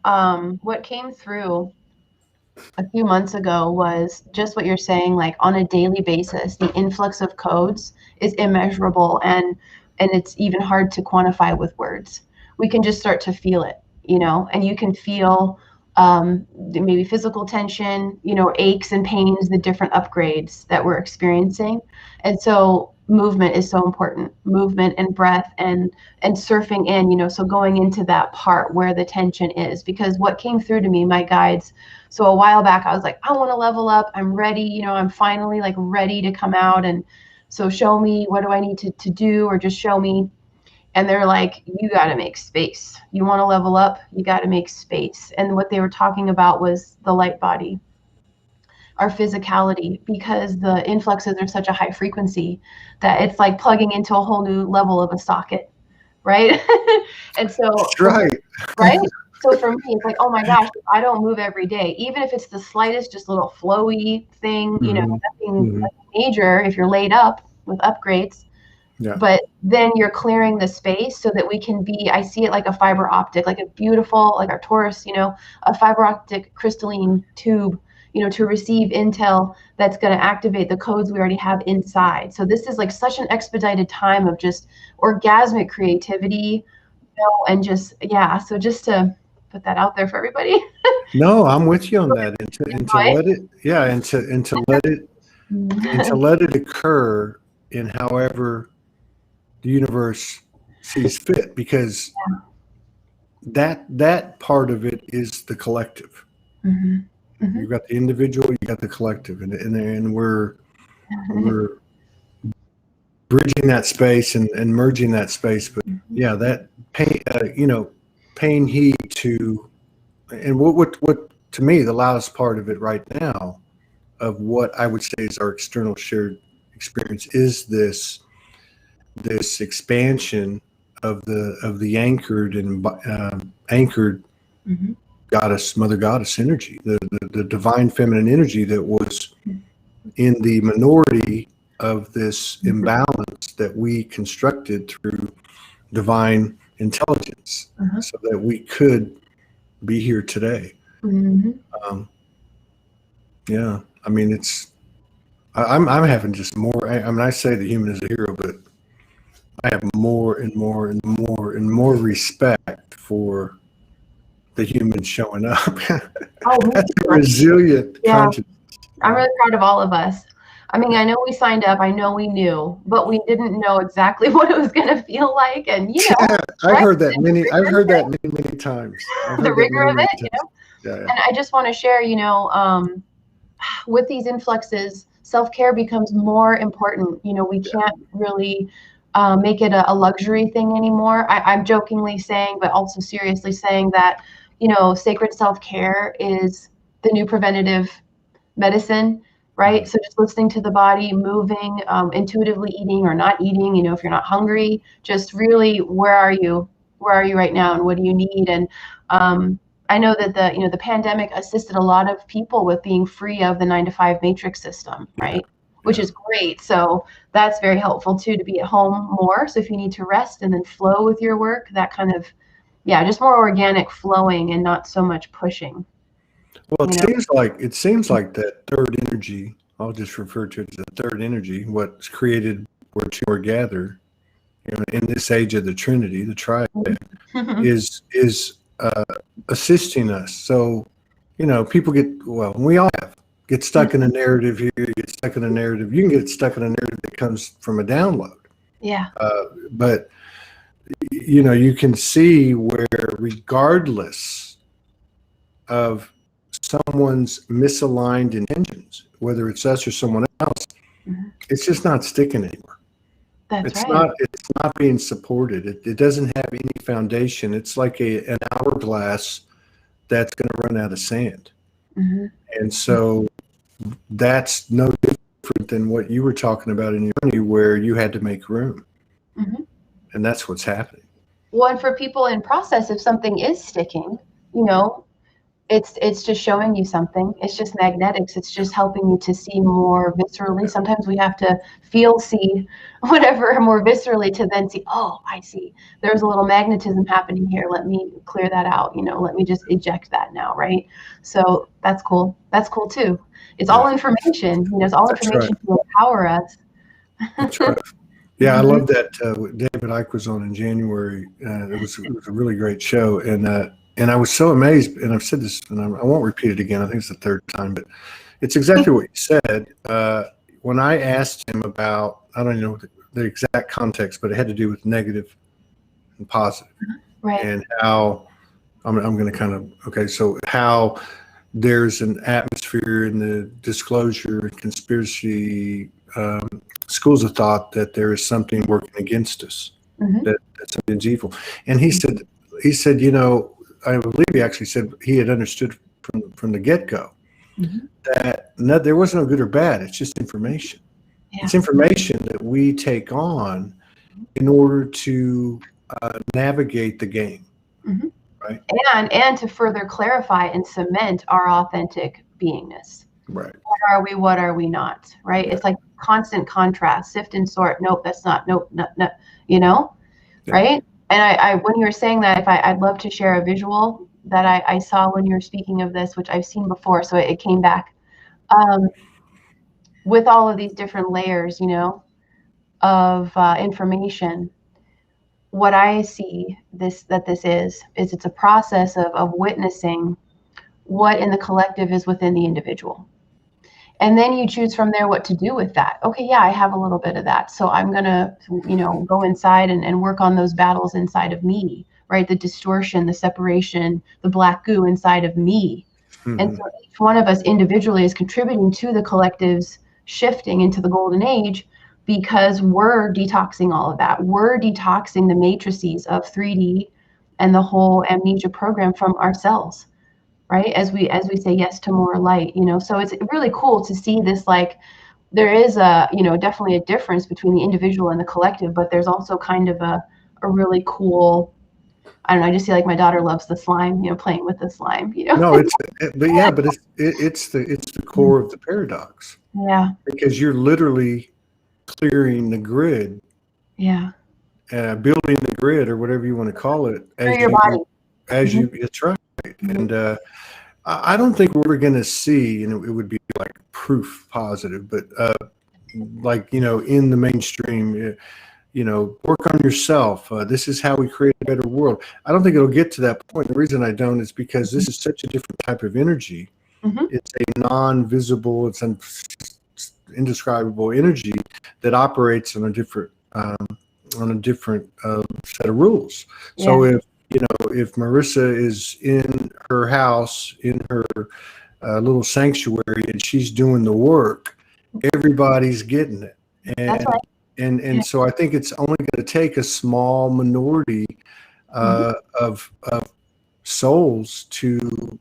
S2: came through a few months ago was just what you're saying, like on a daily basis, the influx of codes is immeasurable, and it's even hard to quantify with words. We can just start to feel it, you know, and you can feel maybe physical tension, you know, aches and pains, the different upgrades that we're experiencing. And so movement is so important, movement and breath and surfing in, you know, so going into that part where the tension is, because what came through to me, my guides, so a while back, I was like, I want to level up. I'm ready. You know, I'm finally like ready to come out. And so show me, what do I need to do, or just show me. And they're like, you got to make space. You want to level up, you got to make space. And what they were talking about was the light body, our physicality, because the influxes are such a high frequency that it's like plugging into a whole new level of a socket, right? And so,
S1: that's right.
S2: So for me, it's like, oh my gosh, I don't move every day, even if it's the slightest, just little flowy thing, you know, nothing major if you're laid up with upgrades. Yeah. But then you're clearing the space so that we can be, I see it like a fiber optic, like a beautiful, like our Taurus, you know, a fiber optic crystalline tube, you know, to receive intel that's going to activate the codes we already have inside. So this is like such an expedited time of just orgasmic creativity, you know, and just, yeah. So just to put that out there for everybody.
S1: No, I'm with you on that. And to let it, yeah, and to let it, and to let it occur in however the universe sees fit, because that part of it is the collective. You've got the individual, you got the collective, and we're bridging that space and merging that space. But yeah, that pain, you know, paying heed to, and what to me the loudest part of it right now, of what I would say is our external shared experience, is this expansion of the anchored and anchored goddess, mother goddess energy, the divine feminine energy that was in the minority of this imbalance that we constructed through divine intelligence, so that we could be here today. Yeah, I mean, I'm having just more. I mean, I say the human is a hero, but I have more and more and more and more respect for the human showing up. That's a resilient consciousness.
S2: I'm really proud of all of us. I mean, I know we signed up. I know we knew, but we didn't know exactly what it was going to feel like. And
S1: I've heard that many times.
S2: The rigor of it, And I just want to share, with these influxes, self-care becomes more important. We can't really make it a luxury thing anymore. I'm jokingly saying, but also seriously saying that, sacred self-care is the new preventative medicine, right? So just listening to the body, moving, intuitively eating or not eating, if you're not hungry, just really, where are you right now, and what do you need? And I know that the pandemic assisted a lot of people with being free of the 9-to-5 matrix system, right? Which is great. So that's very helpful too, to be at home more. So if you need to rest and then flow with your work, that kind of, just more organic flowing and not so much pushing.
S1: Well, it seems like that third energy, I'll just refer to it as the third energy, what's created where two are gathered, in this age of the Trinity, the triad, is assisting us. So, people we all get stuck in a narrative here, you get stuck in a narrative. You can get stuck in a narrative that comes from a download.
S2: Yeah.
S1: But, you can see where, regardless of someone's misaligned intentions, whether it's us or someone else, it's just not sticking anymore. It's not being supported. It doesn't have any foundation. It's like an hourglass that's going to run out of sand. And so that's no different than what you were talking about in your journey, where you had to make room. And that's what's happening.
S2: Well, and for people in process, if something is sticking, it's just showing you something. It's just magnetics. It's just helping you to see more viscerally. Sometimes we have to see whatever more viscerally to then see, oh, I see. There's a little magnetism happening here. Let me clear that out. Let me just eject that now, right? So that's cool. That's cool too. It's all information. It's all information to empower us.
S1: That's right. Yeah, I love that. David Icke was on in January. It was a really great show, and I was so amazed, and I've said this, and I won't repeat it again. I think it's the third time, but it's exactly what you said. When I asked him about, I don't know the exact context, but it had to do with negative and positive,
S2: right?
S1: And how I'm going to kind of so how there's an atmosphere in the disclosure and conspiracy schools of thought that there is something working against us, that something's evil, and he said, I believe he actually said he had understood from the get-go that there was no good or bad. It's just information. It's information that we take on in order to navigate the game, right?
S2: And to further clarify and cement our authentic beingness.
S1: Right.
S2: What are we? What are we not? Right. It's like constant contrast, sift and sort. Nope, that's not. Nope, no. Right. And I when you were saying that, I'd love to share a visual that I saw when you were speaking of this, which I've seen before, so it came back with all of these different layers, of information. What I see this is it's a process of witnessing what in the collective is within the individual. And then you choose from there what to do with that. Okay, yeah, I have a little bit of that. So I'm going to, go inside and work on those battles inside of me, right? The distortion, the separation, the black goo inside of me. And so each one of us individually is contributing to the collective's shifting into the golden age, because we're detoxing all of that. We're detoxing the matrices of 3D and the whole amnesia program from ourselves. Right, as we say yes to more light, so it's really cool to see this. Like, there is definitely a difference between the individual and the collective, but there's also kind of a really cool, I don't know, I just see like my daughter loves the slime, playing with the slime,
S1: No, it's the core of the paradox.
S2: Yeah,
S1: because you're literally clearing the grid,
S2: Yeah.
S1: building the grid or whatever you want to call it.
S2: Through your body.
S1: It's right. And I don't think we're going to see, and it would be like proof positive, but like, in the mainstream, work on yourself. This is how we create a better world. I don't think it'll get to that point. The reason I don't is because this is such a different type of energy. It's a non-visible, it's indescribable energy that operates on a different set of rules. Yeah. So if Merissa is in her house, in her little sanctuary, and she's doing the work, everybody's getting it. And that's right. And so I think it's only going to take a small minority of souls to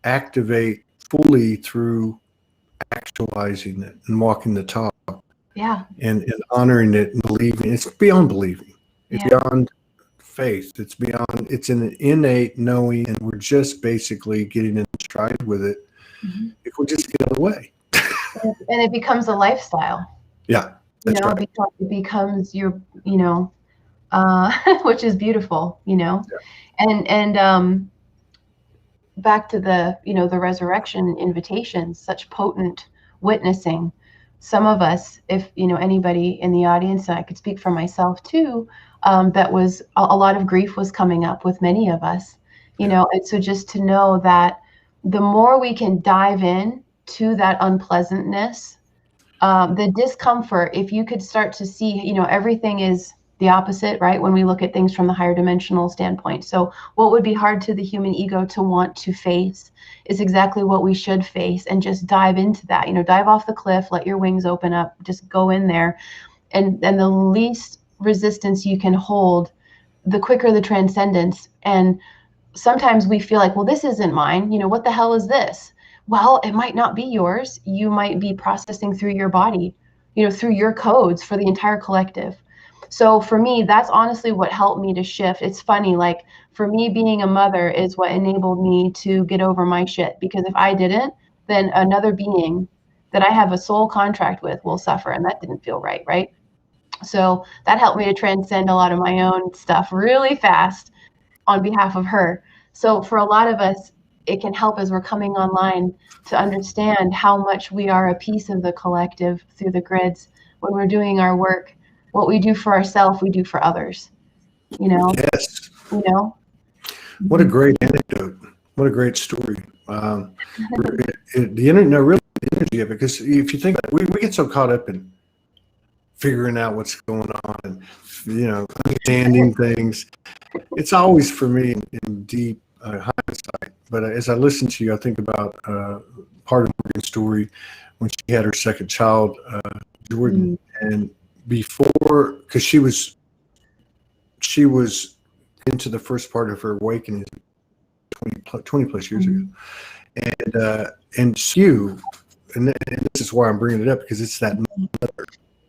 S1: activate fully through actualizing it and walking the talk.
S2: Yeah.
S1: And honoring it and believing. It's beyond believing. It's beyond faith. It's an innate knowing, and we're just basically getting in stride with it if we just get out of the way.
S2: And it becomes a lifestyle.
S1: Yeah. That's right.
S2: It becomes your, which is beautiful, Yeah. And back to the, the resurrection invitations, such potent witnessing. Some of us, if, anybody in the audience, I could speak for myself too, that was a lot of grief was coming up with many of us, and so just to know that the more we can dive in to that unpleasantness, the discomfort, if you could start to see, everything is the opposite, right? When we look at things from the higher dimensional standpoint. So what would be hard to the human ego to want to face is exactly what we should face, and just dive into that, dive off the cliff, let your wings open up, just go in there. And the least resistance you can hold, the quicker the transcendence. And sometimes we feel like, well, this isn't mine. What the hell is this? Well, it might not be yours. You might be processing through your body, through your codes for the entire collective. So for me, that's honestly what helped me to shift. It's funny, like for me, being a mother is what enabled me to get over my shit. Because if I didn't, then another being that I have a soul contract with will suffer. And that didn't feel right, right? So that helped me to transcend a lot of my own stuff really fast on behalf of her. So for a lot of us, it can help as we're coming online to understand how much we are a piece of the collective through the grids. When we're doing our work, what we do for ourselves, we do for others,
S1: Yes. What a great anecdote. What a great story. The internet, really the energy of it, because if you think about it, we get so caught up in figuring out what's going on and, understanding things. It's always for me in deep hindsight. But as I listen to you, I think about part of Morgan's story when she had her second child, Jordan, and before, because she was into the first part of her awakening 20 plus years ago, and this is why I'm bringing it up, because it's that mother.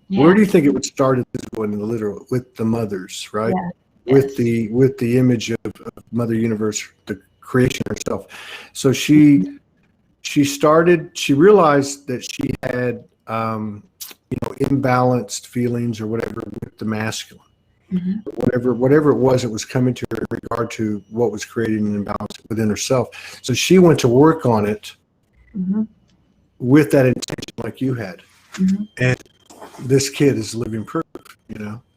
S1: Yeah. Where do you think it would start at this one in the literal, with the mothers, right? Yeah. With the image of Mother Universe, the creation herself. So she realized that she had imbalanced feelings or whatever with the masculine. Whatever it was coming to her in regard to what was creating an imbalance within herself. So she went to work on it with that intention, like you had. And this kid is living proof,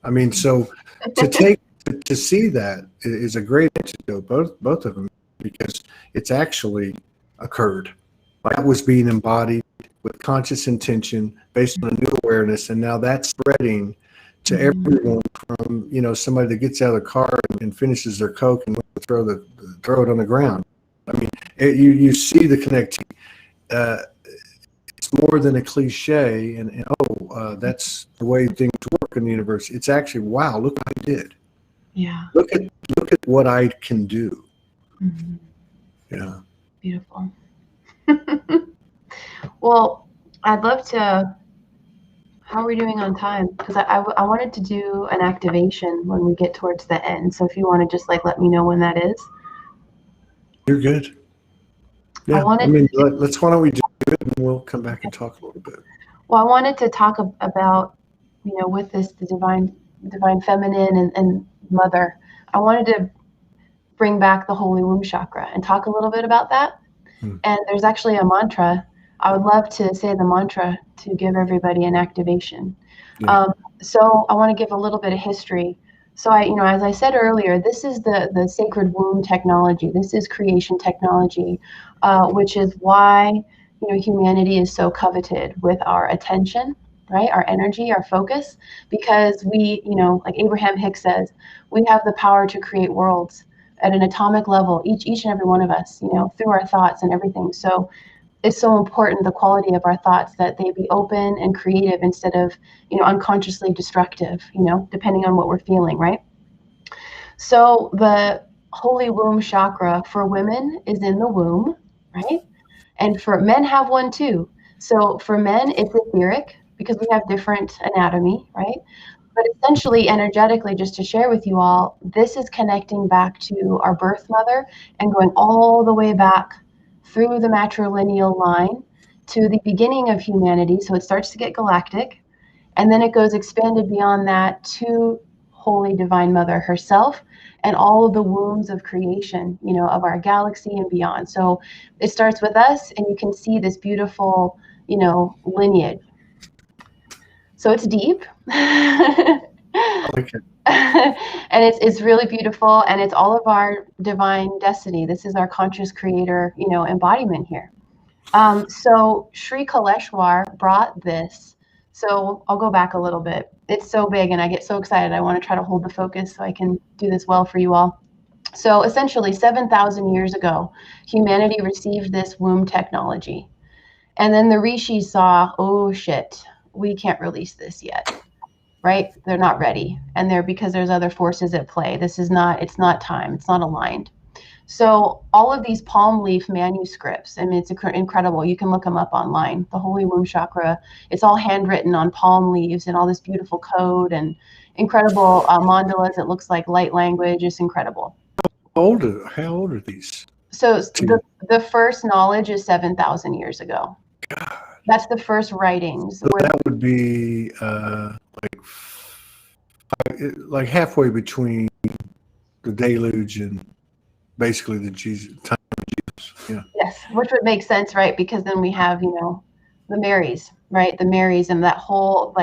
S1: I mean, so to see that is a great antidote, both of them, because it's actually occurred. That was being embodied with conscious intention based on a new awareness, and now that's spreading to everyone, from somebody that gets out of the car and finishes their Coke and throw it on the ground. I mean, you see the connectivity. It's more than a cliche, and that's the way things work in the universe. It's actually, wow, look what I did.
S2: Yeah.
S1: Look at what I can do. Yeah.
S2: Beautiful. Well, I'd love to. How are we doing on time? Because I wanted to do an activation when we get towards the end. So if you want to just let me know when that is.
S1: You're good. Yeah. Why don't we do it, and we'll come back and talk a little bit.
S2: Well, I wanted to talk about with the divine feminine and mother, I wanted to bring back the holy womb chakra and talk a little bit about that. And there's actually a mantra. I would love to say the mantra to give everybody an activation.
S1: Yeah.
S2: So I want to give a little bit of history. So as I said earlier, this is the sacred womb technology. This is creation technology, which is why humanity is so coveted with our attention, right? Our energy, our focus, because we, like Abraham Hicks says, we have the power to create worlds at an atomic level, each and every one of us, through our thoughts and everything. So it's so important, the quality of our thoughts, that they be open and creative instead of, unconsciously destructive, depending on what we're feeling, right? So the holy womb chakra for women is in the womb, right? And for men have one too. So for men, it's etheric because we have different anatomy, right? But essentially, energetically, just to share with you all, this is connecting back to our birth mother and going all the way back through the matrilineal line to the beginning of humanity. So it starts to get galactic, and then it goes expanded beyond that to Holy Divine Mother herself and all of the wombs of creation, of our galaxy and beyond. So it starts with us, and you can see this beautiful, lineage. So it's deep.
S1: Okay.
S2: And it's really beautiful, and it's all of our divine destiny. This is our conscious creator, embodiment here. So Sri Kaleshwar brought this. So I'll go back a little bit. It's so big, and I get so excited. I want to try to hold the focus so I can do this well for you all. So essentially, 7,000 years ago, humanity received this womb technology. And then the rishis saw, oh shit, we can't release this yet, right? They're not ready. And because there's other forces at play. It's not time. It's not aligned. So all of these palm leaf manuscripts, I mean, it's incredible. You can look them up online. The Holy Womb Chakra, it's all handwritten on palm leaves and all this beautiful code and incredible mandalas. It looks like light language. It's incredible.
S1: How old are these?
S2: So the first knowledge is 7,000 years ago.
S1: God.
S2: That's the first writings.
S1: So that would be like halfway between the deluge and basically the time of Jesus. Yeah.
S2: Yes, which would make sense, right? Because then we have, the Marys, right? The Marys, and that whole,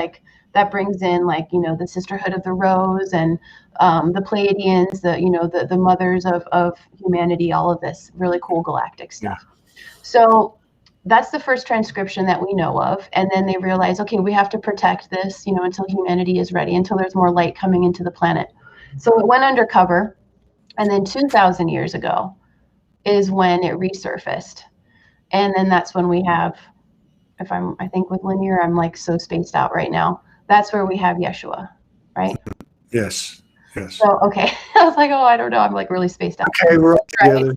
S2: that brings in, the Sisterhood of the Rose and the Pleiadians, the mothers of humanity, all of this really cool galactic stuff. Yeah. So that's the first transcription that we know of. And then they realize, okay, we have to protect this, until humanity is ready, until there's more light coming into the planet. So it went undercover. And then 2,000 years ago is when it resurfaced. And then that's when we have, I think with linear, I'm so spaced out right now. That's where we have Yeshua, right?
S1: Yes.
S2: So, okay. I was like, oh, I don't know. I'm really spaced out.
S1: Okay, we're all together.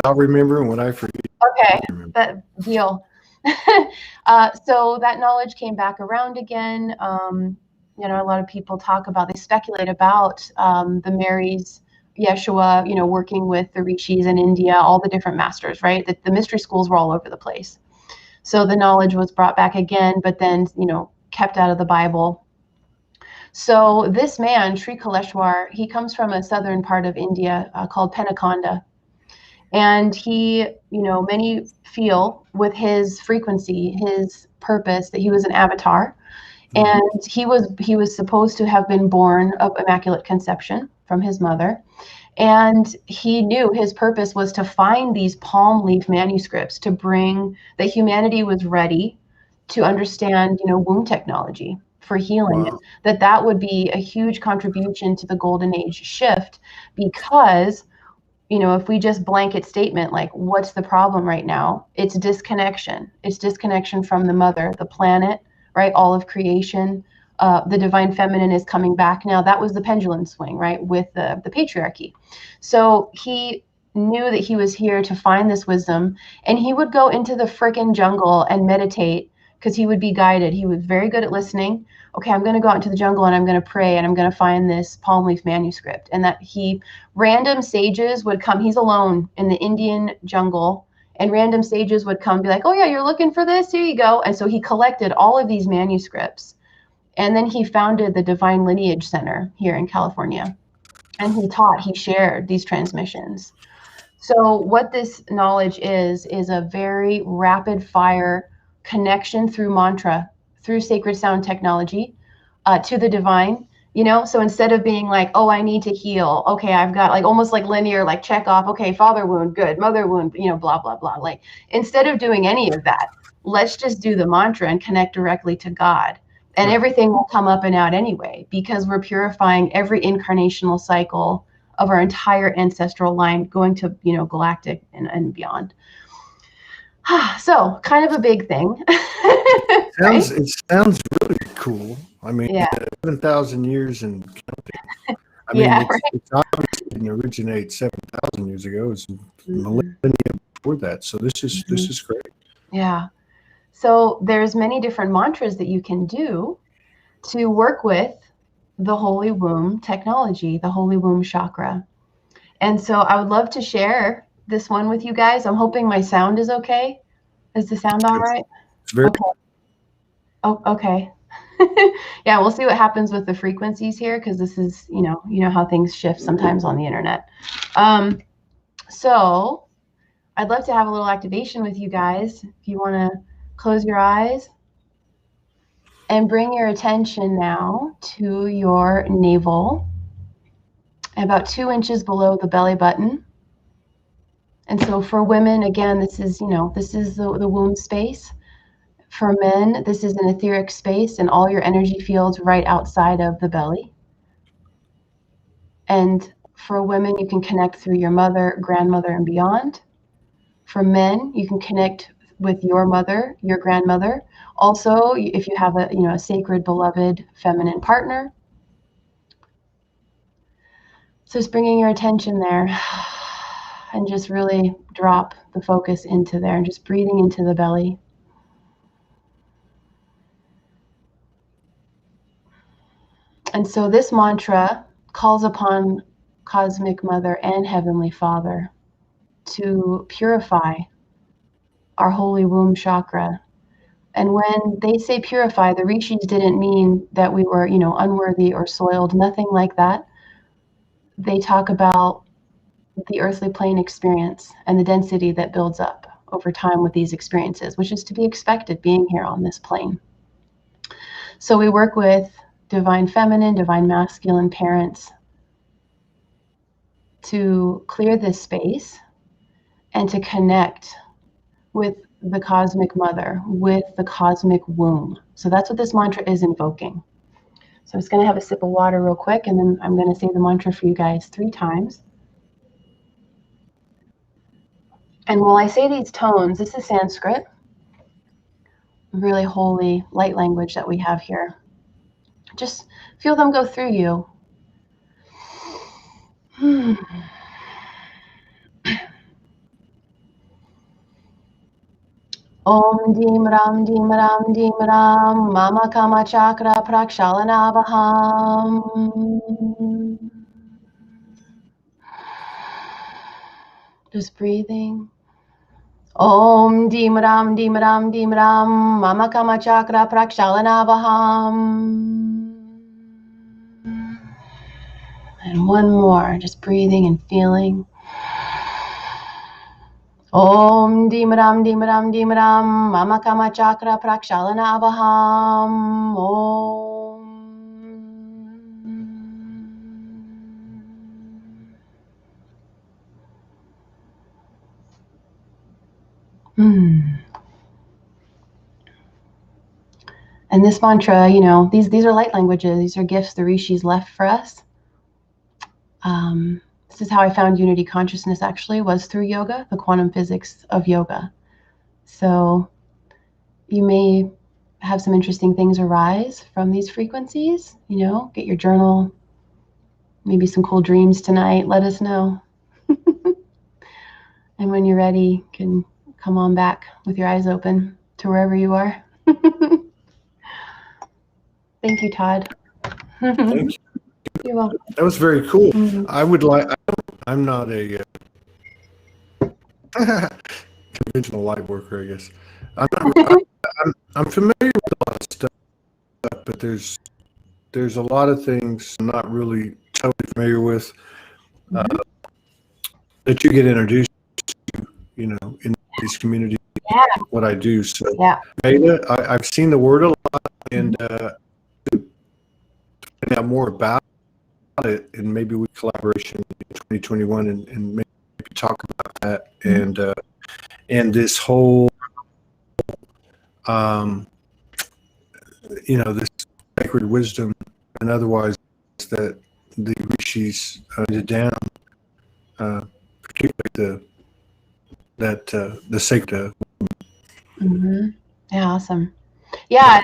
S1: I'll remember, and when I forget.
S2: Okay, that deal. So that knowledge came back around again. A lot of people they speculate about the Marys, Yeshua, working with the rishis in India, all the different masters, right? The mystery schools were all over the place. So the knowledge was brought back again, but then, kept out of the Bible. So this man, Sri Kaleshwar, he comes from a southern part of India called Penakonda. And he, many feel with his frequency, his purpose, that he was an avatar. And he was supposed to have been born of Immaculate Conception from his mother. And he knew his purpose was to find these palm leaf manuscripts to bring that humanity was ready to understand, womb technology for healing. Wow. That would be a huge contribution to the golden age shift, because if we just blanket statement, what's the problem right now? It's disconnection. It's disconnection from the mother, the planet, right? All of creation. The divine feminine is coming back now. That was the pendulum swing, right? With the patriarchy. So he knew that he was here to find this wisdom, and he would go into the frickin' jungle and meditate, because he would be guided. He was very good at listening. Okay, I'm going to go out into the jungle and I'm going to pray and I'm going to find this palm leaf manuscript. And that random sages would come. He's alone in the Indian jungle, and random sages would come, be like, oh yeah, you're looking for this? Here you go. And so he collected all of these manuscripts And then he founded the Divine Lineage Center here in California. And he shared these transmissions. So what this knowledge is a very rapid fire connection through mantra, through sacred sound technology, to the divine. You know, so instead of being like, oh, I need to heal. Okay, I've got like almost like linear, like check off. Okay, father wound, good. Mother wound, you know, blah, blah, blah. Like instead of doing any of that, let's just do the mantra and connect directly to God. And everything will come up and out anyway, because we're purifying every incarnational cycle of our entire ancestral line going to, you know, galactic and beyond. So kind of a big thing.
S1: Right? It sounds really cool. I mean, 7,000 years and counting. I mean, it's obviously didn't originate 7,000 years ago. It's millennia before that. So this is great.
S2: Yeah. So there's many different mantras that you can do to work with the Holy Womb technology, the Holy Womb chakra. And so I would love to share this one with you guys. I'm hoping my sound is okay. Is the sound all right?
S1: It's very
S2: okay. Oh, okay. Yeah, we'll see what happens with the frequencies here, because this is, you know how things shift sometimes on the internet. So I'd love to have a little activation with you guys. If you want to close your eyes and bring your attention now to your navel, about 2 inches below the belly button. And so for women, again, this is the womb space. For men, this is an etheric space and all your energy fields right outside of the belly. And for women, you can connect through your mother, grandmother, and beyond. For men, you can connect with your mother, your grandmother. Also, if you have a sacred, beloved, feminine partner. So just bringing your attention there and just really drop the focus into there and just breathing into the belly. And so this mantra calls upon Cosmic Mother and Heavenly Father to purify our holy womb chakra. And when they say purify, the rishis didn't mean that we were, unworthy or soiled, nothing like that. They talk about the earthly plane experience and the density that builds up over time with these experiences, which is to be expected being here on this plane. So we work with divine feminine, divine masculine parents to clear this space and to connect with the cosmic mother, with the cosmic womb. So that's what this mantra is invoking. So I'm just going to have a sip of water real quick, and then I'm going to say the mantra for you guys 3 times. And while I say these tones, this is Sanskrit, really holy light language that we have here. Just feel them go through you. Om Dim Ram Dim Ram Dim Ram Mama Kama Chakra Prakshalanavaham. Just breathing. Om Dim Ram Dim Ram Dim Ram Mama Kama Chakra Prakshalanavaham. And one more, just breathing and feeling. Om Dim Ram Dim Ram Dim Ram Mama Kama Chakra Prakshalanavaham. And this mantra, these are light languages. These are gifts the rishis left for us. This is how I found unity consciousness, actually, was through yoga, the quantum physics of yoga. So you may have some interesting things arise from these frequencies. Get your journal, maybe some cool dreams tonight. Let us know. And when you're ready, you can come on back with your eyes open to wherever you are. Thank you, Todd.
S1: Thank you.
S2: You're welcome.
S1: That was very cool. I'm not a conventional light worker, I guess. I'm familiar with a lot of stuff, but there's there's a lot of things I'm not really totally familiar with that you get introduced to, in these communities.
S2: Yeah.
S1: What I do. So,
S2: yeah.
S1: Ayurveda, I've seen the word a lot, and to find out more about it, and maybe we collaboration in 2021, and maybe talk about that, and this whole, this sacred wisdom and otherwise that the rishis did down, particularly the sacred.
S2: Yeah, awesome. Yeah,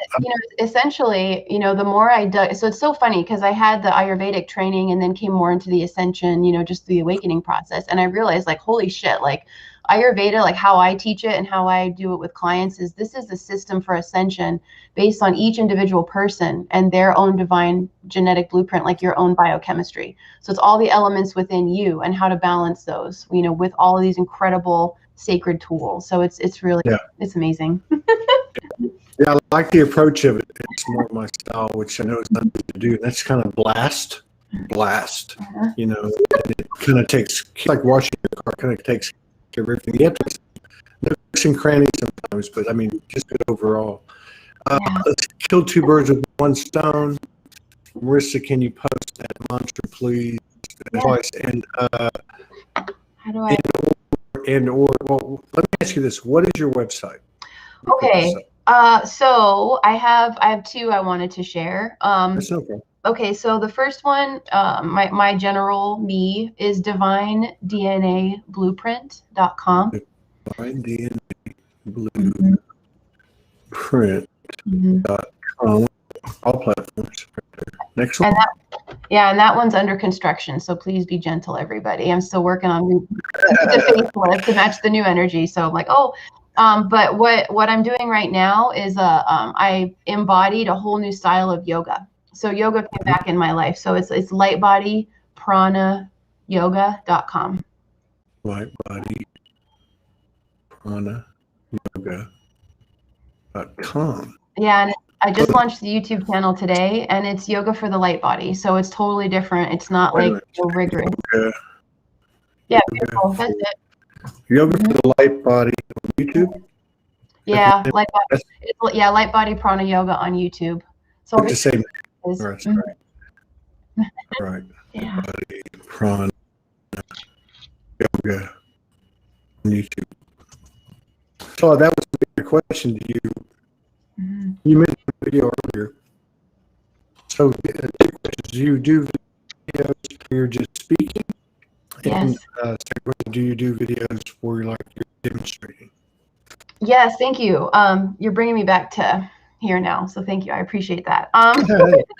S2: essentially, the more I dug, so it's so funny because I had the Ayurvedic training and then came more into the ascension, just the awakening process. And I realized, like, holy shit, like Ayurveda, like how I teach it and how I do it with clients this is a system for ascension based on each individual person and their own divine genetic blueprint, like your own biochemistry. So it's all the elements within you and how to balance those, with all of these incredible sacred tools. So it's really, it's amazing.
S1: Yeah, I like the approach of it. It's more my style, which I know is nothing to do. That's kind of blast. And it kind of takes, like washing your car, kind of takes care of everything. You have to nooks and crannies sometimes, but I mean, just good overall. Let's kill two birds with one stone. Merissa, can you post that mantra, please? Twice. And
S2: how do I?
S1: Well, let me ask you this: what is your website?
S2: Okay. So I have two I wanted to share.
S1: That's no problem.
S2: Okay, so the first one, my general me is divinednablueprint.com.
S1: Divine DNA Blueprint.com. All platforms. Next one.
S2: And that one's under construction, so please be gentle, everybody. I'm still working on the facelift to match the new energy. So I'm like, but what I'm doing right now is I embodied a whole new style of yoga. So yoga came back in my life. So it's lightbodypranayoga.com.
S1: Lightbodypranayoga.com.
S2: Yeah, and I just launched the YouTube channel today, and it's yoga for the light body. So it's totally different. It's not like so rigorous. Yeah, beautiful. That's it.
S1: Yoga for the light body on YouTube.
S2: Yeah, light body prana yoga on YouTube. So
S1: the same. Right.
S2: Yeah.
S1: Body prana yoga on YouTube. So that was a question to you. You mentioned a video earlier. So two questions: do you do videos where you're just speaking?
S2: Yes.
S1: And do you do videos where you're demonstrating?
S2: Yes, thank you. You're bringing me back to here now, so thank you. I appreciate that. I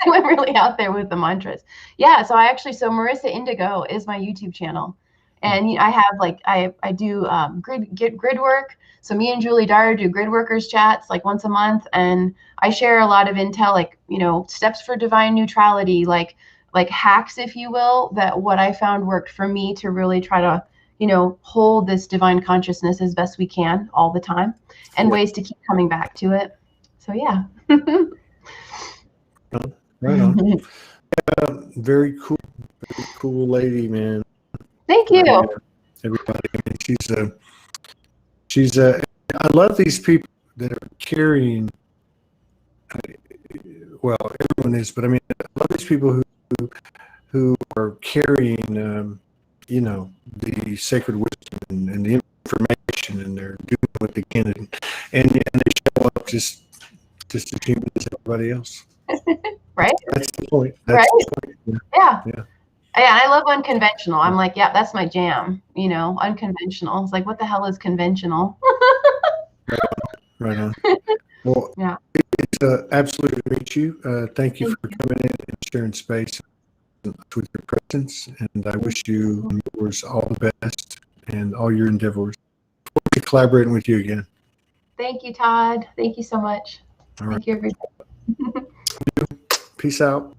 S2: went really out there with the mantras. Yeah, so Merissa Indigo is my YouTube channel, and I have I do grid work. So me and Julie Dyer do grid workers chats like once a month, and I share a lot of intel, like steps for divine neutrality, like hacks, if you will, that what I found worked for me to really try to hold this divine consciousness as best we can all the time, and ways to keep coming back to it. So yeah.
S1: Right on. Very cool lady, man.
S2: Thank you.
S1: Everybody, I mean, she's I love these people that are carrying. Well, everyone is, but I mean, I love these people who are carrying, the sacred wisdom and the information, and they're doing what they can, and they show up just as human as everybody else.
S2: Right.
S1: That's the point.
S2: Right.
S1: The point.
S2: Yeah. I love unconventional. I'm like, yeah, that's my jam. Unconventional. It's like, what the hell is conventional?
S1: Right on. Well, yeah. It's absolutely to meet you. Thank you for coming in and sharing space with your presence, and I wish you and yours all the best and all your endeavors. Look forward to collaborating with you again.
S2: Thank you, Todd. Thank you so much.
S1: All right.
S2: Thank you, everybody.
S1: Peace out.